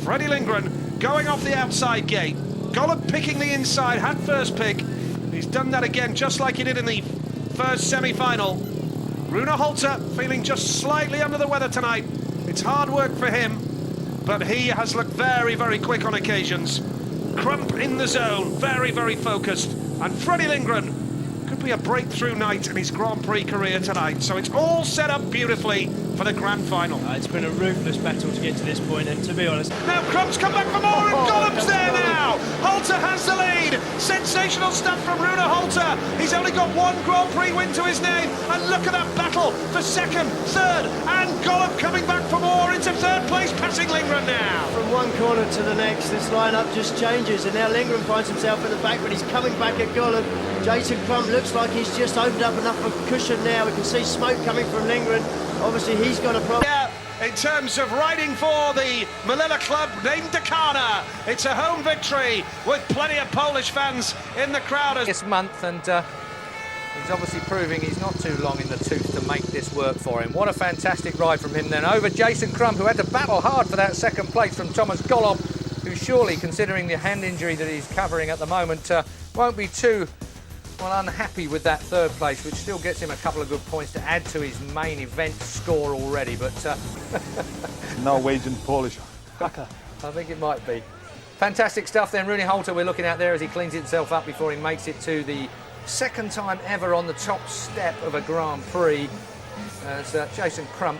Freddie Lindgren going off the outside gate, Golob picking the inside, had first pick. He's done that again just like he did in the first semi-final. Rune Holter feeling just slightly under the weather tonight. It's hard work for him, but he has looked very, very quick on occasions. Crump in the zone, very, very focused. And Freddie Lindgren could be a breakthrough night in his Grand Prix career tonight. So it's all set up beautifully for the grand final. It's been a ruthless battle to get to this point, and to be honest... Now Crump's come back for more, and Golub's there now! Holter has the lead! Sensational stuff from Rune Holter! He's only got 1 Grand Prix win to his name, and look at that battle for 2nd, 3rd, and Golub coming back for more into 3rd place, passing Lindgren now! From one corner to the next, this lineup just changes, and now Lindgren finds himself at the back, but he's coming back at Golub. Jason Crump looks like he's just opened up enough of a cushion now. We can see smoke coming from Lindgren. Obviously, he's got a problem. Yeah, in terms of riding for the Malilla club named Dakana, it's a home victory with plenty of Polish fans in the crowd. This month, and he's obviously proving he's not too long in the tooth to make this work for him. What a fantastic ride from him then over Jason Crump, who had to battle hard for that 2nd place from Thomas Golob, who surely, considering the hand injury that he's covering at the moment, won't be too unhappy with that 3rd place, which still gets him a couple of good points to add to his main event score already. But Norwegian Polish hacker. I think it might be. Fantastic stuff then. Rune Holter we're looking at there as he cleans himself up before he makes it to the 2nd time ever on the top step of a Grand Prix. As Jason Crump.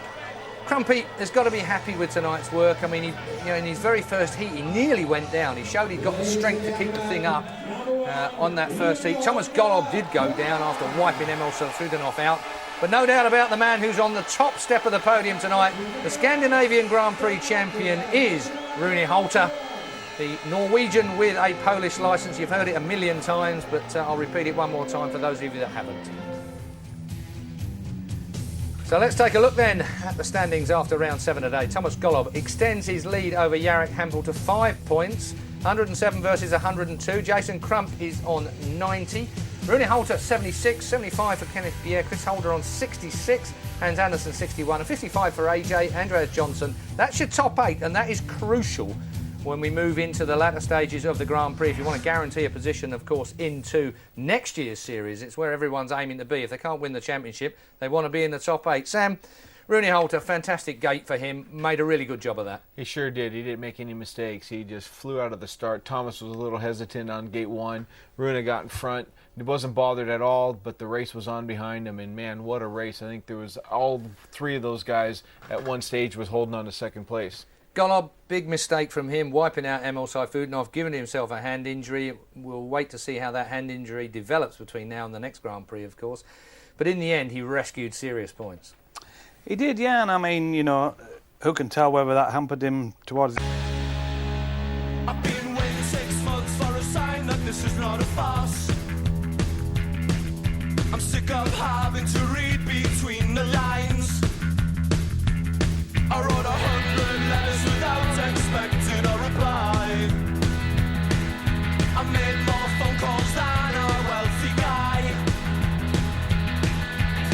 Crumpy has got to be happy with tonight's work. I mean, in his very first heat, he nearly went down. He showed he'd got the strength to keep the thing up on that first heat. Thomas Golob did go down after wiping Emil Sayfutdinov out. But no doubt about the man who's on the top step of the podium tonight. The Scandinavian Grand Prix champion is Rune Holter, the Norwegian with a Polish licence. You've heard it a million times, but I'll repeat it one more time for those of you that haven't. So let's take a look then at the standings after round 7 today. Thomas Golob extends his lead over Jarek Hampel to 5 points, 107 versus 102. Jason Crump is on 90. Rune Holter 76, 75 for Kenneth Bier, Chris Holder on 66, Hans Andersen 61, and 55 for AJ, Andreas Johnson. That's your top 8, and that is crucial when we move into the latter stages of the Grand Prix. If you want to guarantee a position, of course, into next year's series, it's where everyone's aiming to be. If they can't win the championship, they want to be in the top 8. Sam, Rune Holter, fantastic gate for him, made a really good job of that. He sure did. He didn't make any mistakes. He just flew out of the start. Thomas was a little hesitant on gate 1. Rune got in front. He wasn't bothered at all, but the race was on behind him, and man, what a race. I think there was all 3 of those guys at one stage was holding on to 2nd place. Golob, big mistake from him, wiping out Emil Sayfutdinov, giving himself a hand injury. We'll wait to see how that hand injury develops between now and the next Grand Prix, of course. But in the end, he rescued serious points. He did, yeah, and I mean, you know, who can tell whether that hampered him towards... I've been waiting 6 months for a sign that this is not a farce. I'm sick of having to read between the lines. I wrote 100 letters without expecting a reply. I made more phone calls than a wealthy guy.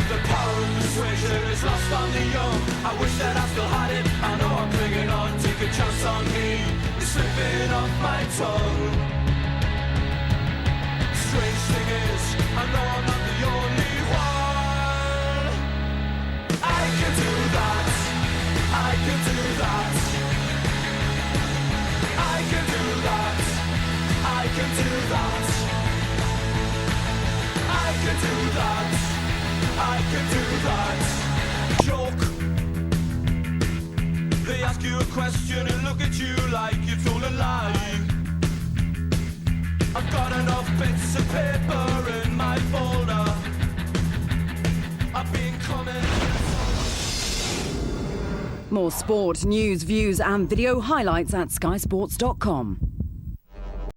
The power of persuasion is lost on the young. I wish that I still had it. I know I'm clinging on, take a chance on me. It's slipping off my tongue. Strange thing is, I know I'm not the only one. I can do that. I can do that. I can do that. I can do that. I can do that. I can do that. Joke. They ask you a question and look at you like you told a lie. I've got enough bits of paper in my folder. I've been coming. More sport, news, views and video highlights at skysports.com.